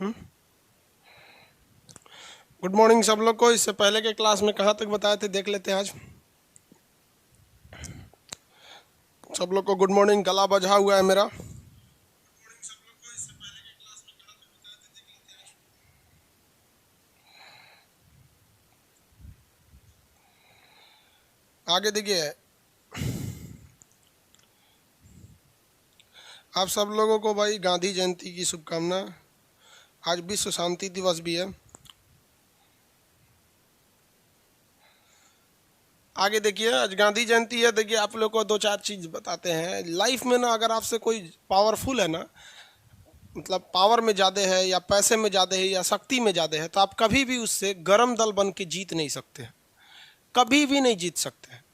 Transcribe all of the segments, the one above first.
Good morning सब लोग को। इससे पहले के क्लास में कहाँ तक बताए थे देख लेते हैं आज। सब लोग को गुड मॉर्निंग। गला बजा हुआ है मेरा। आगे देखिए, आप सब लोगों को भाई गांधी जयंती की शुभकामना। आज विश्व शांति दिवस भी है। आगे देखिए, आज गांधी जयंती है। देखिए आप लोग को दो चार चीज बताते हैं। लाइफ में ना, अगर आपसे कोई पावरफुल है ना, मतलब पावर में ज़्यादा है या पैसे में ज़्यादा है या शक्ति में ज़्यादा है, तो आप कभी भी उससे गरम दल बन के जीत नहीं सकते हैं, कभी भी नहीं जीत सकते हैं।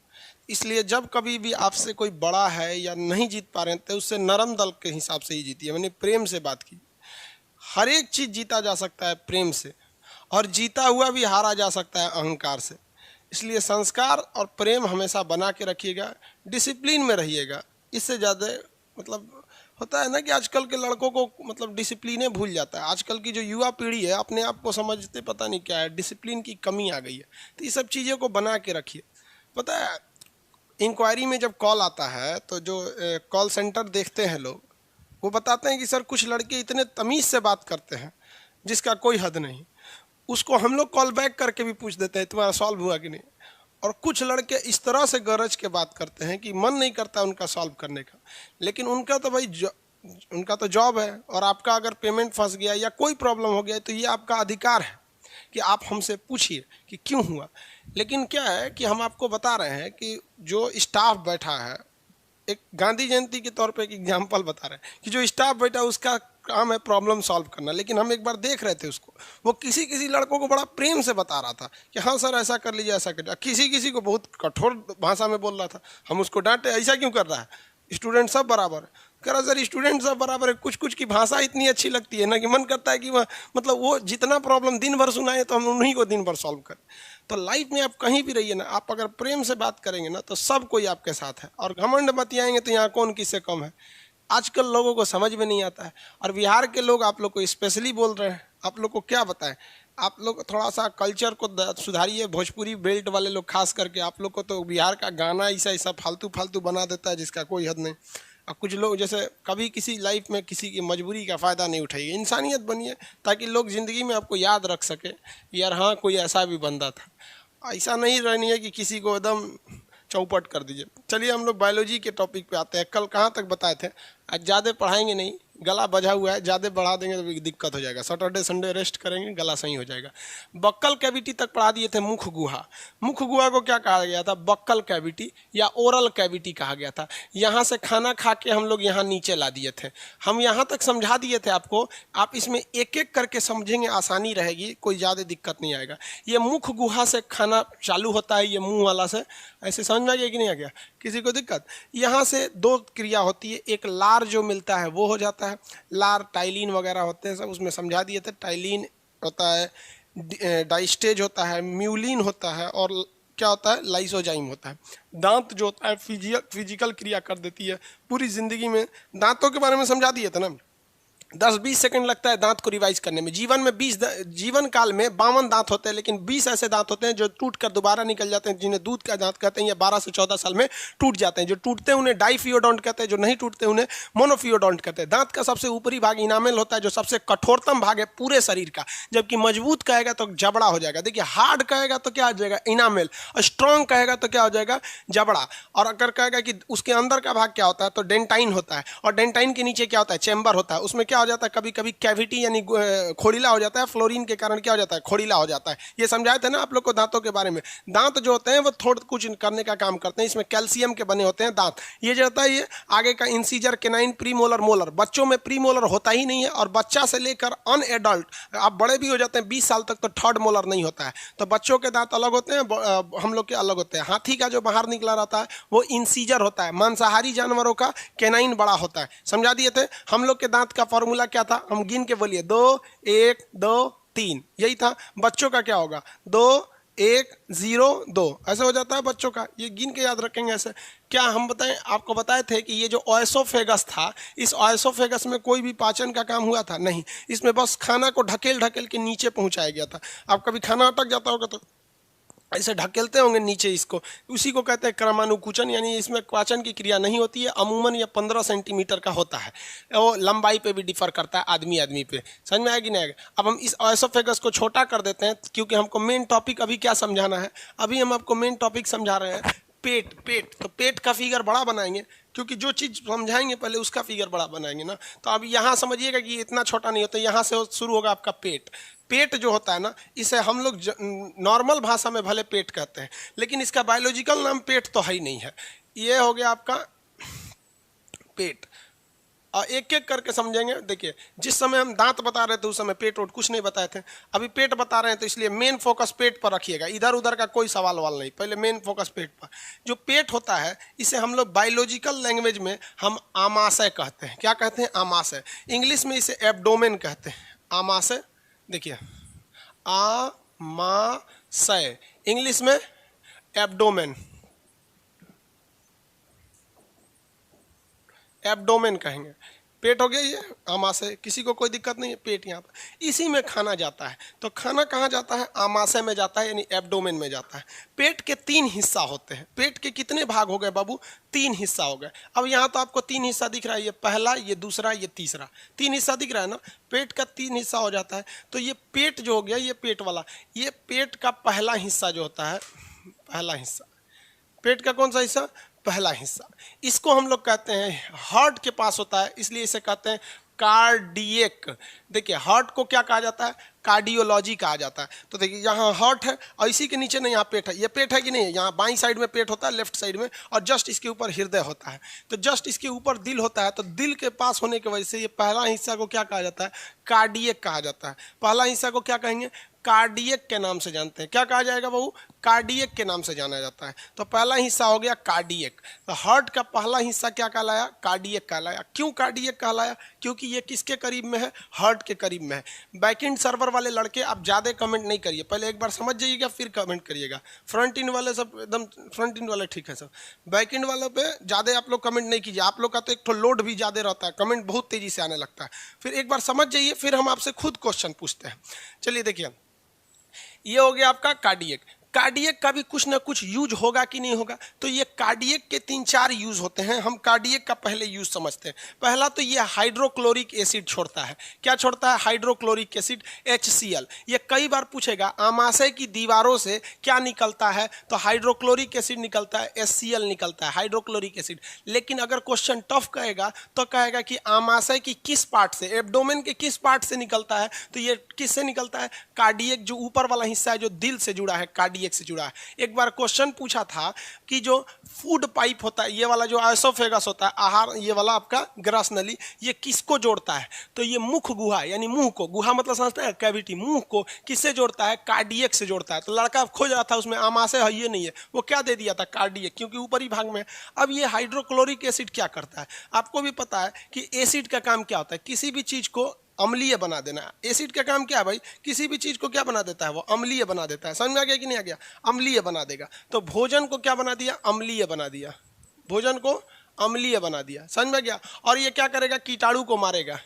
इसलिए जब कभी भी आपसे कोई बड़ा है या नहीं जीत पा रहे हैं, तो उससे नरम दल के हिसाब से ही जीतिए। मैंने प्रेम से बात की। हर एक चीज़ जीता जा सकता है प्रेम से, और जीता हुआ भी हारा जा सकता है अहंकार से। इसलिए संस्कार और प्रेम हमेशा बना के रखिएगा, डिसिप्लिन में रहिएगा। इससे ज़्यादा मतलब होता है ना कि आजकल के लड़कों को मतलब डिसिप्लिने भूल जाता है। आजकल की जो युवा पीढ़ी है, अपने आप को समझते पता नहीं क्या है, डिसिप्लिन की कमी आ गई है। तो ये सब चीज़ों को बना के रखिए। पता है, इंक्वायरी में जब कॉल आता है तो जो कॉल सेंटर देखते हैं लोग, वो बताते हैं कि सर कुछ लड़के इतने तमीज़ से बात करते हैं जिसका कोई हद नहीं। उसको हम लोग कॉल बैक करके भी पूछ देते हैं तुम्हारा सॉल्व हुआ कि नहीं। और कुछ लड़के इस तरह से गरज के बात करते हैं कि मन नहीं करता उनका सॉल्व करने का। लेकिन उनका तो भाई उनका तो जॉब है, और आपका अगर पेमेंट फंस गया या कोई प्रॉब्लम हो गया तो ये आपका अधिकार है कि आप हमसे पूछिए कि क्यों हुआ। लेकिन क्या है कि हम आपको बता रहे हैं कि जो स्टाफ बैठा है, एक गांधी जयंती के तौर पे एक एग्जाम्पल बता रहे हैं कि जो स्टाफ बैठा है उसका काम है प्रॉब्लम सॉल्व करना। लेकिन हम एक बार देख रहे थे उसको, वो किसी किसी लड़कों को बड़ा प्रेम से बता रहा था कि हाँ सर ऐसा कर लीजिए, ऐसा कर लीजिए। किसी किसी को बहुत कठोर भाषा में बोल रहा था। हम उसको डांटे, ऐसा क्यों कर रहा है, स्टूडेंट सब बराबर है। कह रहा सर स्टूडेंट सब बराबर है, कुछ कुछ की भाषा इतनी अच्छी लगती है ना कि मन करता है कि वह मतलब वो जितना प्रॉब्लम दिन भर सुनाए तो हम उन्हीं को दिन भर सॉल्व करें। तो लाइफ में आप कहीं भी रहिए ना, आप अगर प्रेम से बात करेंगे ना तो सब कोई आपके साथ है। और घमंड बतियाएंगे तो यहाँ कौन किससे कम है, आजकल लोगों को समझ में नहीं आता है। और बिहार के लोग आप लोग को स्पेशली बोल रहे हैं, आप लोग को क्या बताएं। आप लोग थोड़ा सा कल्चर को सुधारिए। भोजपुरी बेल्ट वाले लोग खास करके, आप लोग को तो बिहार का गाना ऐसा ऐसा फालतू फालतू बना देता है जिसका कोई हद नहीं। और कुछ लोग जैसे कभी किसी लाइफ में किसी की मजबूरी का फ़ायदा नहीं उठाइए। इंसानियत बनिए ताकि लोग ज़िंदगी में आपको याद रख सके यार हाँ कोई ऐसा भी बंदा था। ऐसा नहीं रहनी है कि किसी को एकदम चौपट कर दीजिए। चलिए हम लोग बायोलॉजी के टॉपिक पे आते हैं। कल कहाँ तक बताए थे, आज ज़्यादा पढ़ाएंगे नहीं, गला बजा हुआ है, ज़्यादा बढ़ा देंगे तो दिक्कत हो जाएगा। सैटरडे संडे रेस्ट करेंगे, गला सही हो जाएगा। बक्कल कैविटी तक पढ़ा दिए थे। मुख गुहा, मुख गुहा को क्या कहा गया था, बक्कल कैविटी या ओरल कैविटी कहा गया था। यहाँ से खाना खा के हम लोग यहाँ नीचे ला दिए थे। हम यहाँ तक समझा दिए थे आपको, आप इसमें एक एक करके समझेंगे, आसानी रहेगी, कोई ज़्यादा दिक्कत नहीं आएगा। ये मुख गुहा से खाना चालू होता है, ये मुंह वाला से। ऐसे समझ में आ गया कि नहीं आ गया, किसी को दिक्कत। यहाँ से दो क्रिया होती है, एक लार जो मिलता है वो हो जाता है, लार टाइलिन वगैरह होते हैं सब, उसमें समझा दिए थे। टाइलिन होता है, डाइस्टेज होता है, म्यूलिन होता है, और क्या होता है, लाइसोजाइम होता है। दांत जो होता है फिजिकल क्रिया कर देती है पूरी जिंदगी में। दांतों के बारे में समझा दिए थे ना। 10-20 सेकंड लगता है दांत को रिवाइज करने में। जीवन में 20 जीवन काल में 52 दांत होते हैं, लेकिन 20 ऐसे दांत होते हैं जो टूट कर दोबारा निकल जाते हैं, जिन्हें दूध का दांत कहते हैं। या 12 से 14 साल में टूट जाते हैं। जो टूटते हैं उन्हें डाइफियोडोंट कहते हैं, जो नहीं टूटते उन्हें मोनोफियोडोंट कहते हैं। दांत का सबसे ऊपरी भाग इनामेल होता है, जो सबसे कठोरतम भाग है पूरे शरीर का। जबकि मजबूत कहेगा तो जबड़ा हो जाएगा। देखिए हार्ड कहेगा तो क्या हो जाएगा, इनामेल। और स्ट्रॉन्ग कहेगा तो क्या हो जाएगा, जबड़ा। और अगर कहेगा कि उसके अंदर का भाग क्या होता है, तो डेंटाइन होता है। और डेंटाइन के नीचे क्या होता है, चैम्बर होता है। उसमें क्या हो जाता है, कभी कभी कैविटी यानी खोड़ीला हो जाता है। फ्लोरीन के कारण क्या हो जाता है, खोड़ीला हो जाता है। ये समझाए थे ना आप लोग को दांतों के बारे में। दांत जो होते हैं वो थोड़ा कुछ करने का काम करते हैं। इसमें कैल्शियम के बने होते हैं दांत। ये जो होता है, ये आगे का इंसीजर, केनाइन, प्रीमोलर, मोलर। बच्चों में प्रीमोलर होता ही नहीं है, और बच्चा से लेकर अनएडल्ट आप बड़े भी हो जाते हैं 20 साल तक, तो थर्ड मोलर नहीं होता है। तो बच्चों के दांत अलग होते हैं, हम लोग के अलग होते हैं। हाथी का जो बाहर निकला रहता है वो इंसीजर होता है। मांसाहारी जानवरों का केनाइन बड़ा होता है। समझा दिए थे। हम लोग के दांत का फॉर्मूला क्या था, हम गिन के बोलिए, 2 1 2 3, यही था। बच्चों का क्या होगा, 2 1 0 2 ऐसे हो जाता है बच्चों का, ये गिन के याद रखेंगे ऐसे। क्या हम बताएं, आपको बताए थे कि ये जो ओएसोफेगस था, इस ओएसोफेगस में कोई भी पाचन का काम हुआ था? नहीं, इसमें बस खाना को ढकेल ढकेल के नीचे पहुंचाया गया था। आप कभी खाना अटक जाता होगा तो ऐसे ढकेलते होंगे नीचे इसको, उसी को कहते हैं क्रमानुकुचन, यानी इसमें पाचन की क्रिया नहीं होती है। अमूमन ये 15 सेंटीमीटर का होता है, वो लंबाई पे भी डिफर करता है आदमी आदमी पे। समझ में आएगी नहीं आएगा? अब हम इस ओएसोफेगस को छोटा कर देते हैं, क्योंकि हमको मेन टॉपिक अभी क्या समझाना है। अभी हम आपको मेन टॉपिक समझा रहे हैं पेट। पेट तो पेट का फिगर बड़ा बनाएंगे, क्योंकि जो चीज़ समझाएंगे पहले उसका फिगर बड़ा बनाएंगे ना। तो अब यहाँ समझिएगा कि इतना छोटा नहीं होता, यहाँ से शुरू होगा आपका पेट। पेट जो होता है ना, इसे हम लोग नॉर्मल भाषा में भले पेट कहते हैं, लेकिन इसका बायोलॉजिकल नाम पेट तो है ही नहीं है। ये हो गया आपका पेट। और एक एक करके समझेंगे। देखिए, जिस समय हम दांत बता रहे थे उस समय पेट वोट कुछ नहीं बताए थे, अभी पेट बता रहे हैं, तो इसलिए मेन फोकस पेट पर रखिएगा, इधर उधर का कोई सवाल वाल नहीं, पहले मेन फोकस पेट पर। जो पेट होता है इसे हम लोग बायोलॉजिकल लैंग्वेज में हम आमाशय कहते हैं। क्या कहते हैं? आमाशय। इंग्लिश में इसे एब्डोमेन कहते हैं। आमाशय, देखिए आमाशय, इंग्लिश में एब्डोमेन, एब्डोमेन कहेंगे। पेट हो गया ये आमाशय, किसी को कोई दिक्कत नहीं है, पेट यहाँ पर। इसी में खाना जाता है, तो खाना कहाँ जाता है? आमाशय में जाता है, यानी एब्डोमेन में जाता है। पेट के 3 हिस्सा होते हैं। पेट के कितने भाग हो गए बाबू? 3 हिस्सा हो गए। अब यहाँ तो आपको 3 हिस्सा दिख रहा है, ये पहला, ये दूसरा, ये तीसरा, 3 हिस्सा दिख रहा है ना। पेट का 3 हिस्सा हो जाता है। तो ये पेट जो हो गया, ये पेट वाला, ये पेट का पहला हिस्सा जो होता है, पहला हिस्सा पेट का कौन सा हिस्सा? पहला हिस्सा। इसको हम लोग कहते हैं, हार्ट के पास होता है, इसलिए इसे कहते हैं कार्डियक। देखिए, हार्ट को क्या कहा जाता है? कार्डियोलॉजी कहा जाता है। तो देखिए, यहाँ हार्ट है और इसी के नीचे ना यहाँ पेट है। ये पेट है कि नहीं है? यहाँ बाईं साइड में पेट होता है, लेफ्ट साइड में, और जस्ट इसके ऊपर हृदय होता है। तो जस्ट इसके ऊपर दिल होता है। तो दिल के पास होने की वजह से ये पहला हिस्सा को क्या कहा जाता है? कार्डियक कहा जाता है। पहला हिस्सा को क्या कहेंगे? कार्डियक के नाम से जानते हैं। क्या कहा जाएगा बाबू? कार्डियक के नाम से जाना जाता है। तो पहला हिस्सा हो गया कार्डियक। तो हार्ट का पहला हिस्सा क्या कहलाया? कार्डियक कहलाया। क्यों कार्डियक कहलाया? क्योंकि ये किसके करीब में है? हार्ट के करीब में है। बैकएंड सर्वर वाले लड़के आप ज़्यादा कमेंट नहीं करिए, पहले एक बार समझ जाइएगा फिर कमेंट करिएगा। फ्रंट इन वाले सब एकदम, फ्रंट इन वाले ठीक है सब, बैक एंड वालों पे ज़्यादा आप लोग कमेंट नहीं कीजिए। आप लोग का तो एक तो लोड भी ज़्यादा रहता है, कमेंट बहुत तेज़ी से आने लगता है। फिर एक बार समझ जाइए, फिर हम आपसे खुद क्वेश्चन पूछते हैं। चलिए देखिए, ये हो गया आपका कार्डियक। कार्डियक का भी कुछ ना कुछ यूज होगा कि नहीं होगा? तो ये कार्डियक के 3-4 यूज होते हैं। हम कार्डियक का पहले यूज समझते हैं। पहला तो ये हाइड्रोक्लोरिक एसिड छोड़ता है। क्या छोड़ता है? Hydrochloric acid, HCl। ये कई बार पूछेगा, आमाशय की दीवारों से क्या निकलता है? तो हाइड्रोक्लोरिक एसिड निकलता है, HCl निकलता है, हाइड्रोक्लोरिक एसिड। लेकिन अगर क्वेश्चन टफ कहेगा तो कहेगा कि आमाशय की किस पार्ट से, एब्डोमेन के किस पार्ट से निकलता है? तो ये किससे निकलता है? कार्डियक, जो ऊपर वाला हिस्सा है जो दिल से जुड़ा है, कार्डियक से जुड़ा है। एक बार क्वेश्चन पूछा था कि जो फूड पाइप होता है, ये वाला जो एसोफेगस होता है, आहार, ये वाला आपका ग्रास नली, ये किसको जोड़ता है? तो ये मुख गुहा, यानी मुंह को, गुहा मतलब समझते हैं कैविटी, मुंह को किससे जोड़ता है? कार्डियक से जोड़ता है। तो लड़का खोज रहा था उसमें आमाशय है, ये नहीं है, वो क्या दे दिया था? कार्डियक, क्योंकि ऊपरी भाग में। अब ये हाइड्रोक्लोरिक एसिड क्या करता है? आपको भी पता है कि एसिड का काम क्या होता है? किसी भी चीज को अम्लीय बना देना। एसिड का काम क्या है भाई? किसी भी चीज को क्या बना देता है? वो अम्लीय बना देता है। समझ में आ गया कि नहीं आ गया? अम्लीय बना देगा। तो भोजन को क्या बना दिया? अम्लीय बना दिया। भोजन को अम्लीय बना दिया। समझ में आ गया? और ये क्या करेगा? कीटाणु को मारेगा।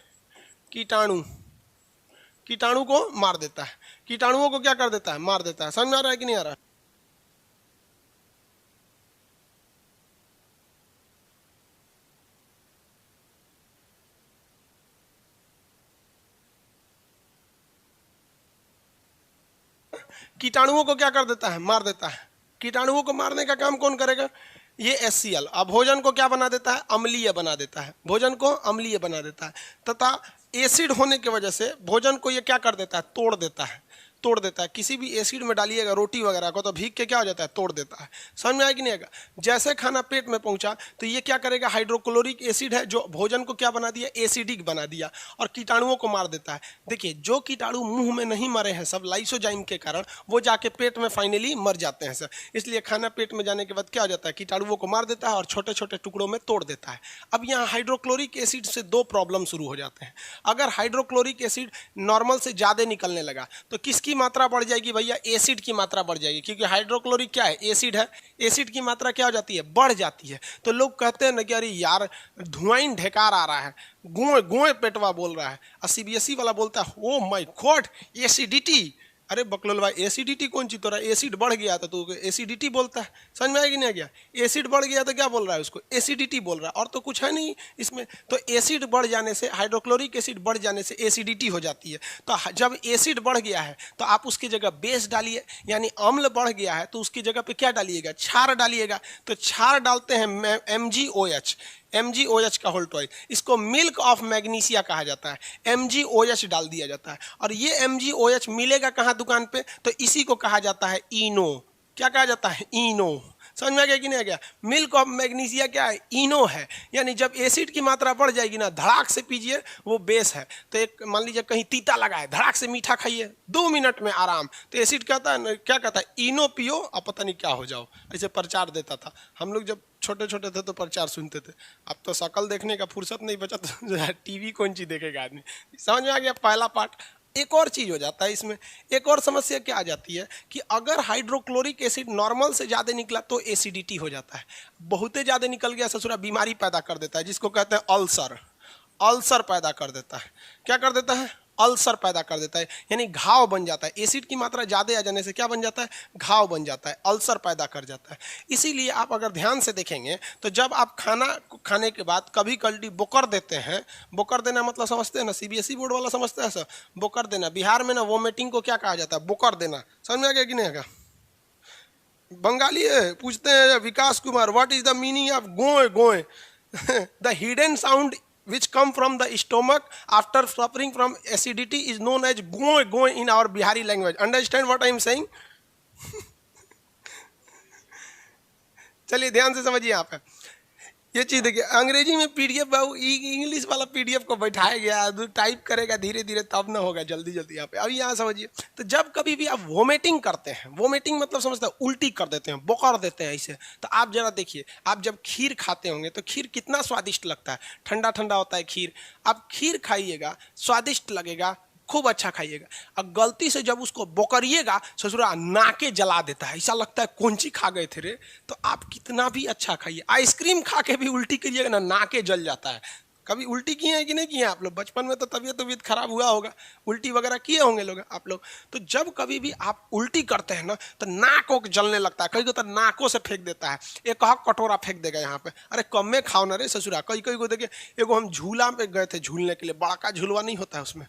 कीटाणु, कीटाणु को मार देता है। कीटाणुओं को क्या कर देता है? मार देता है। समझ में आ रहा है कि नहीं आ रहा? कीटाणुओं को क्या कर देता है? मार देता है। कीटाणुओं को मारने का काम कौन करेगा? ये HCl। अब भोजन को क्या बना देता है? अम्लीय बना देता है। भोजन को अम्लीय बना देता है, तथा एसिड होने की वजह से भोजन को ये क्या कर देता है? तोड़ देता है। तोड़ देता है। किसी भी एसिड में डालिएगा रोटी वगैरह को, तो भीग के क्या हो जाता है? तोड़ देता है। समझ में आया कि नहीं आएगा? जैसे खाना पेट में पहुंचा तो ये क्या करेगा? हाइड्रोक्लोरिक एसिड है जो भोजन को क्या बना दिया? एसिडिक बना दिया, और कीटाणुओं को मार देता है। देखिए, जो कीटाणु मुंह में नहीं मरे हैं सब लाइसोजाइम के कारण, वो जाके पेट में फाइनली मर जाते हैं सर। इसलिए खाना पेट में जाने के बाद क्या हो जाता है? कीटाणुओं को मार देता है और छोटे छोटे टुकड़ों में तोड़ देता है। अब यहाँ हाइड्रोक्लोरिक एसिड से 2 प्रॉब्लम शुरू हो जाते हैं। अगर हाइड्रोक्लोरिक एसिड नॉर्मल से ज़्यादा निकलने लगा तो किसकी किसकी मात्रा बढ़ जाएगी भैया? एसिड की मात्रा बढ़ जाएगी, क्योंकि हाइड्रोक्लोरिक क्या है? एसिड है। एसिड की मात्रा क्या हो जाती है? बढ़ जाती है। तो लोग कहते हैं ना कि अरे यार धुआं ही ढेकार आ रहा है, गुए गुए पेटवा बोल रहा है, और सीबीएसई वाला बोलता है ओ माय गॉड एसिडिटी। अरे बकलोल भाई, एसिडिटी कौन चीज? तो रहा एसिड बढ़ गया तो तू एसिडिटी बोलता है। समझ में आया कि नहीं आ गया? एसिड बढ़ गया तो क्या बोल रहा है? उसको एसिडिटी बोल रहा है, और तो कुछ है नहीं इसमें। तो एसिड बढ़ जाने से, हाइड्रोक्लोरिक एसिड बढ़ जाने से एसिडिटी हो जाती है। तो जब एसिड बढ़ गया है तो आप उसकी जगह बेस डालिए, यानी अम्ल बढ़ गया है तो उसकी जगह पे क्या डालिएगा? क्षार डालिएगा। तो क्षार डालते हैं MgOH, MgOH का होल्ट ऑयल, इसको मिल्क ऑफ मैग्नीशिया कहा जाता है। MgOH डाल दिया जाता है, और ये MgOH मिलेगा कहाँ दुकान पे? तो इसी को कहा जाता है इनो। क्या कहा जाता है? इनो। समझ में आ गया कि नहीं आ गया? मिल्क ऑफ मैग्नीशिया क्या है? इनो है। यानी जब एसिड की मात्रा बढ़ जाएगी ना, धड़ाक से पीजिए, वो बेस है। तो एक मान लीजिए कहीं तीता लगा है, धड़ाक से मीठा खाइए, 2 मिनट में आराम। तो एसिड कहता है क्या कहता है? इनो पियो और पता नहीं क्या हो जाओ। ऐसे प्रचार देता था हम लोग जब छोटे छोटे थे, तो प्रचार सुनते थे। अब तो शकल देखने का फुर्सत नहीं बचा, तो टीवी कौन सी देखेगा आदमी। समझ में आ गया पहला पार्ट। एक और चीज हो जाता है इसमें, एक और समस्या क्या आ जाती है कि अगर हाइड्रोक्लोरिक एसिड नॉर्मल से ज़्यादा निकला तो एसिडिटी हो जाता है। बहुते ज़्यादा निकल गया ससुरा बीमारी पैदा कर देता है, जिसको कहते हैं अल्सर। अल्सर पैदा कर देता है। क्या कर देता है? अल्सर पैदा कर देता है, यानी घाव बन जाता है। एसिड की मात्रा ज़्यादा आ जाने से क्या बन जाता है? घाव बन जाता है, अल्सर पैदा कर जाता है। इसीलिए आप अगर ध्यान से देखेंगे तो जब आप खाना खाने के बाद कभी कल्टी बोकर देते हैं, बोकर देना मतलब समझते हैं ना, सीबीएसई बोर्ड वाला समझते हैं सर, बोकर देना। बिहार में ना वोमिटिंग को क्या कहा जाता है? बोकर देना। समझ में आ गया कि नहीं आएगा? बंगाली है, पूछते हैं Vikas Kumar, what is the meaning of गोए गोए? The hidden sound which come from the stomach after suffering from acidity is known as goe goe in our Bihari language. Understand what I am saying? चलिए ध्यान से समझिए। यहाँ पे ये चीज देखिए, अंग्रेजी में पीडीएफ, इंग्लिश वाला पीडीएफ को बैठाया गया, टाइप करेगा धीरे धीरे तब ना होगा जल्दी जल्दी। यहाँ पे अब यहाँ समझिए, तो जब कभी भी आप वोमिटिंग करते हैं, वोमिटिंग मतलब समझते हैं उल्टी कर देते हैं, बोकर देते हैं ऐसे, तो आप जरा देखिए, आप जब खीर खाते होंगे तो खीर कितना स्वादिष्ट लगता है, ठंडा ठंडा होता है खीर। आप खीर खाइएगा, स्वादिष्ट लगेगा, खूब अच्छा खाइएगा। और गलती से जब उसको बोकरिएगा, ससुरा नाके जला देता है, ऐसा लगता है कौन सी खा गए थे रे। तो आप कितना भी अच्छा खाइए, आइसक्रीम खा के भी उल्टी करिएगा ना, नाके जल जाता है। कभी उल्टी किए हैं कि नहीं किए हैं आप लोग? बचपन में तो तबीयत खराब हुआ होगा, उल्टी वगैरह किए होंगे लोग आप लोग। तो जब कभी भी आप उल्टी करते हैं ना, तो नाक को जलने लगता है, कई को तो नाकों से फेंक देता है, एक कटोरा फेंक देगा यहाँ पे। अरे कम में खाओ ना रे ससुरा। कई कई को देखिए, एगो हम झूला पे गए थे झूलने के लिए, बड़ा का झूलवा नहीं होता है उसमें,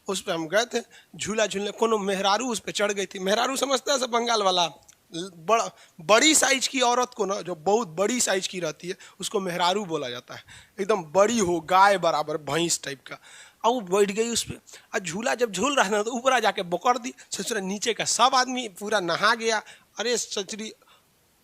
उस पर हम गए थे झूला झूलने, कोनो मेहरारू उस पर चढ़ गई थी। मेहरारू समझते हैं सब बंगाल वाला, बड़ी साइज की औरत को ना, जो बहुत बड़ी साइज की रहती है, उसको मेहरारू बोला जाता है। एकदम बड़ी हो, गाय बराबर, भैंस टाइप का। अब वो बैठ गई उस पर, और झूला जब झूल रहा था तो ऊपर आ जाके बोकर दी। ससुरा नीचे का सब आदमी पूरा नहा गया। अरे सचरी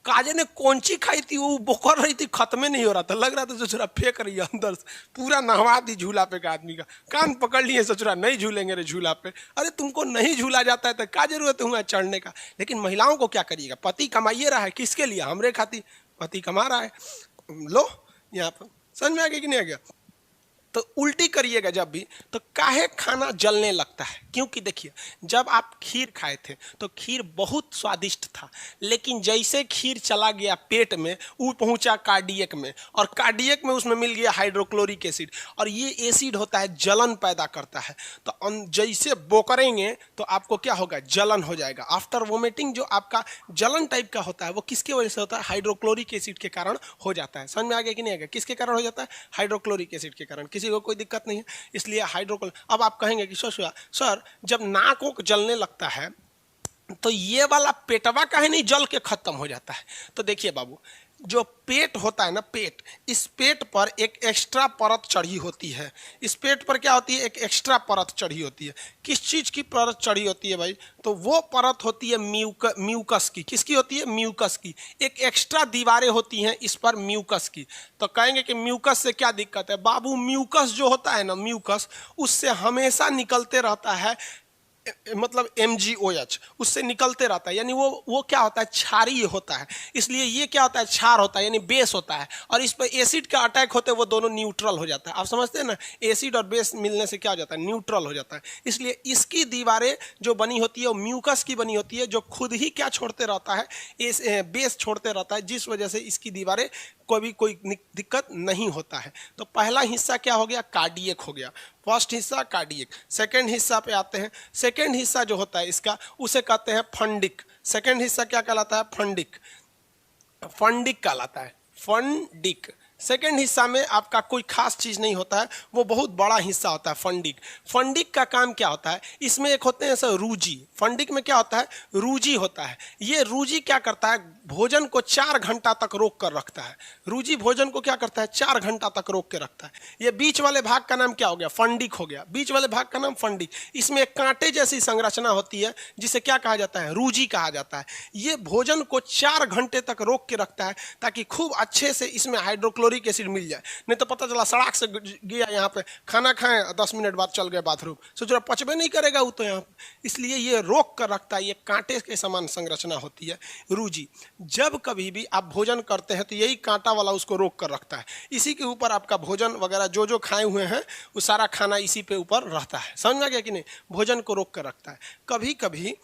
काजे ने कौन सी खाई थी, वो बोकर रही थी, खत्म नहीं हो रहा था, लग रहा था ससुरा फेंक रही है अंदर से, पूरा नहवा दी झूला पे का आदमी का। कान पकड़ लिए ससुरा, नहीं झूलेंगे रे झूला पे। अरे तुमको नहीं झूला जाता है तो क्या जरूरत हुआ चढ़ने का। लेकिन महिलाओं को क्या करिएगा, पति कमाइए रहा है, किसके लिए? हमरे खातिर पति कमा रहा है। लो यहाँ पर समझ में आ गया कि नहीं आ गया? तो उल्टी करिएगा जब भी, तो काहे खाना जलने लगता है? क्योंकि देखिए, जब आप खीर खाए थे तो खीर बहुत स्वादिष्ट था, लेकिन जैसे खीर चला गया पेट में, वो पहुंचा कार्डियक में, और कार्डियक में उसमें मिल गया हाइड्रोक्लोरिक एसिड, और ये एसिड होता है जलन पैदा करता है। तो जैसे बोकरेंगे तो आपको क्या होगा? जलन हो जाएगा। आफ्टर वोमिटिंग जो आपका जलन टाइप का होता है, वो किसकी वजह से होता है? हाइड्रोक्लोरिक एसिड के कारण हो जाता है। समझ में आ गया कि नहीं आ गया? किसके कारण हो जाता है? हाइड्रोक्लोरिक एसिड के कारण। किसी को कोई दिक्कत नहीं है, इसलिए हाइड्रोक्लोर। अब आप कहेंगे कि सर जब नाकों को जलने लगता है तो ये वाला पेटवा काहे नहीं जल के खत्म हो जाता है? तो देखिए बाबू, जो पेट होता है ना, पेट, इस पेट पर एक एक्स्ट्रा परत चढ़ी होती है। इस पेट पर क्या होती है? एक एक्स्ट्रा परत चढ़ी होती है। किस चीज की परत चढ़ी होती है भाई? तो वो परत होती है म्यूकस की। किसकी होती है? म्यूकस की। एक एक्स्ट्रा दीवारें होती हैं इस पर म्यूकस की। तो कहेंगे कि म्यूकस से क्या दिक्कत है? बाबू म्यूकस जो होता है ना, म्यूकस, उससे हमेशा निकलते रहता है मतलब MgOH उससे निकलते रहता है, यानी वो क्या होता है, क्षारीय होता है, इसलिए ये क्या होता है, क्षार होता है यानी बेस होता है, और इस पर एसिड का अटैक होते वो दोनों न्यूट्रल हो जाता है। आप समझते हैं ना, एसिड और बेस मिलने से क्या हो जाता है, न्यूट्रल हो जाता है। इसलिए इसकी दीवारें जो बनी होती है वो म्यूकस की बनी होती है, जो खुद ही क्या छोड़ते रहता है, बेस छोड़ते रहता है, जिस वजह से इसकी दीवारें कोई दिक्कत नहीं होता है। तो पहला हिस्सा क्या हो गया, कार्डियक हो गया, फर्स्ट हिस्सा कार्डियक। सेकंड हिस्सा पे आते हैं, सेकंड हिस्सा जो होता है इसका उसे कहते हैं फंडिक। सेकंड हिस्सा क्या कहलाता है, फंडिक, फंडिक कहलाता है, फंडिक। सेकेंड हिस्सा में आपका कोई खास चीज नहीं होता है, वो बहुत बड़ा हिस्सा होता है फंडिक। फंडिक का काम क्या होता है, इसमें एक होते हैं सर रूजी। फंडिक में क्या होता है, रूजी होता है। ये रूजी क्या करता है, भोजन को 4 घंटा तक रोक कर रखता है। रूजी भोजन को क्या करता है, 4 घंटा तक रोक के रखता है। ये बीच वाले भाग का नाम क्या हो गया, फंडिक हो गया, बीच वाले भाग का नाम फंडिक। इसमें एक कांटे जैसी संरचना होती है जिसे क्या कहा जाता है, रूजी कहा जाता है। ये भोजन को 4 घंटे तक रोक के रखता है ताकि खूब अच्छे से इसमें हाइड्रोक्लोरिक एसिड मिल जाए। नहीं तो पता चला सड़क से गया यहाँ पे, खाना खाएं 10 मिनट बाद चल गए बाथरूम, सोच रहा पचबे नहीं करेगा वो तो यहाँ। इसलिए ये रोक कर रखता है, ये कांटे के समान संरचना होती है रूजी। जब कभी भी आप भोजन करते हैं तो यही कांटा वाला उसको रोक कर रखता है। इसी के ऊपर आपका भोजन वगैरह जो जो खाए हुए हैं वो सारा खाना इसी पे ऊपर रहता है। समझ में गया कि नहीं, भोजन को रोक कर रखता है। कभी कभी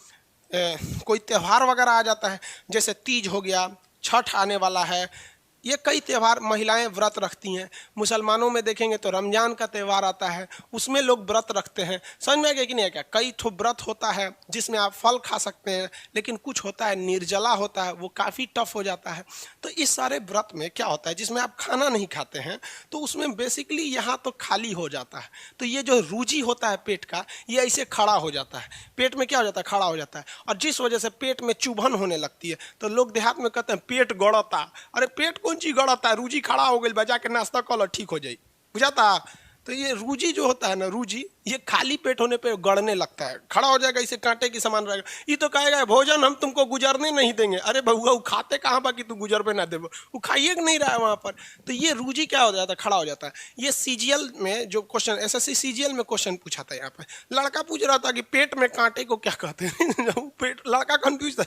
कोई त्यौहार वगैरह आ जाता है, जैसे तीज हो गया, छठ आने वाला है, ये कई त्यौहार महिलाएं व्रत रखती हैं। मुसलमानों में देखेंगे तो रमजान का त्यौहार आता है, उसमें लोग व्रत रखते हैं। समझ में आ गया कि नहीं, क्या कई ठो व्रत होता है जिसमें आप फल खा सकते हैं, लेकिन कुछ होता है निर्जला होता है, वो काफ़ी टफ हो जाता है। तो इस सारे व्रत में क्या होता है, जिसमें आप खाना नहीं खाते हैं, तो उसमें बेसिकली यहाँ तो खाली हो जाता है। तो ये जो रूजी होता है पेट का, ये ऐसे खड़ा हो जाता है, पेट में क्या हो जाता है, खड़ा हो जाता है, और जिस वजह से पेट में चुभन होने लगती है। तो लोग देहात में कहते हैं पेट गड़ता। अरे पेट कौन चीज गड़ता है, रूजी खड़ा हो गई, बजा के नाश्ता कर ठीक हो जाए, बुझाता। तो ये रूजी जो होता है ना, रूजी ये खाली पेट होने पे गड़ने लगता है, खड़ा हो जाएगा, इसे कांटे की समान रहेगा। ये तो कहेगा भोजन हम तुमको गुजरने नहीं देंगे। अरे बहुआ वो खाते कहाँ बाकी तू गुजर पे ना दे, वो खाइए नहीं रहा है वहाँ पर। तो ये रूजी क्या हो जाता है, खड़ा हो जाता है। ये सीजीएल में जो क्वेश्चन, एसएससी सीजीएल में क्वेश्चन पूछा था, यहाँ पे लड़का पूछ रहा था कि पेट में कांटे को क्या कहते हैं। पेट, लड़का कंफ्यूज था,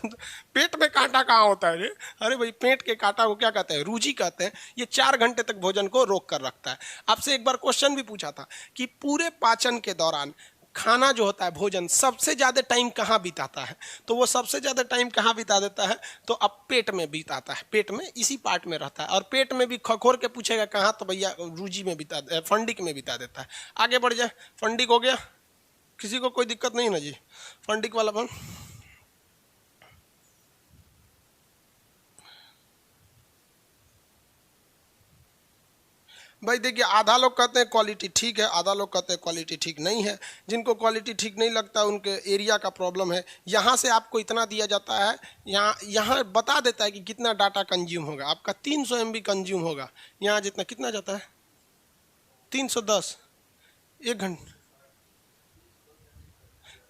पेट में कांटा कहाँ होता है। अरे भाई पेट के कांटा को क्या कहते हैं, रूजी कहते हैं। ये 4 घंटे तक भोजन को रोक कर रखता है। आपसे एक बार क्वेश्चन भी पूछा था कि पूरे पाचन के दौरान खाना जो होता है, भोजन सबसे ज्यादा टाइम कहाँ बिताता है, तो वो सबसे ज्यादा टाइम कहाँ बिता देता है, तो अब पेट में बिताता है, पेट में इसी पार्ट में रहता है। और पेट में भी खखोर के पूछेगा कहाँ, तो भैया रूजी में बिता, फंडिक में बिता देता है। आगे बढ़ जाए, फंडिक हो गया, किसी को कोई दिक्कत नहीं ना जी, फंडिक वाला बन। भाई देखिए, आधा लोग कहते हैं क्वालिटी ठीक है, आधा लोग कहते हैं क्वालिटी ठीक नहीं है। जिनको क्वालिटी ठीक नहीं लगता उनके एरिया का प्रॉब्लम है। यहाँ से आपको इतना दिया जाता है, यहाँ बता देता है कि कितना डाटा कंज्यूम होगा। आपका 300 MB कंज्यूम होगा, यहाँ जितना कितना जाता है 310, 1 घंटे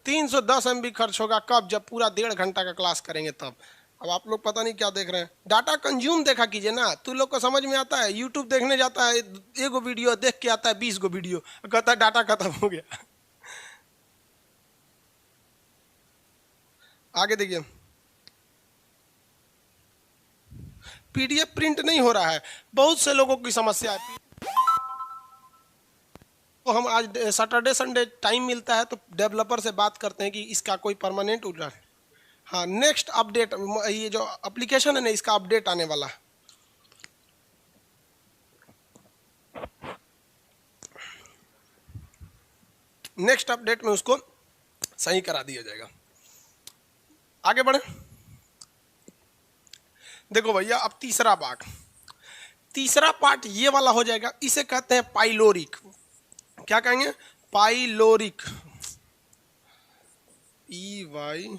310 MB खर्च होगा। कब, जब पूरा 1.5 घंटा का क्लास करेंगे तब। अब आप लोग पता नहीं क्या देख रहे हैं, डाटा कंज्यूम देखा कीजिए ना। तू लोग को समझ में आता है, यूट्यूब देखने जाता है, 1 वीडियो देख के आता है 20 गो वीडियो, कहता है डाटा खत्म हो गया। आगे देखिए, पीडीएफ प्रिंट नहीं हो रहा है, बहुत से लोगों की समस्या है। तो हम आज सैटरडे संडे टाइम मिलता है तो डेवलपर से बात करते हैं कि इसका कोई परमानेंट उड़ा। हाँ, नेक्स्ट अपडेट, ये जो एप्लीकेशन है ना, इसका अपडेट आने वाला है। नेक्स्ट अपडेट में उसको सही करा दिया जाएगा। आगे बढ़े, देखो भैया, अब तीसरा पार्ट ये वाला हो जाएगा। इसे कहते हैं पाइलोरिक। क्या कहेंगे, पाइलोरिक, EY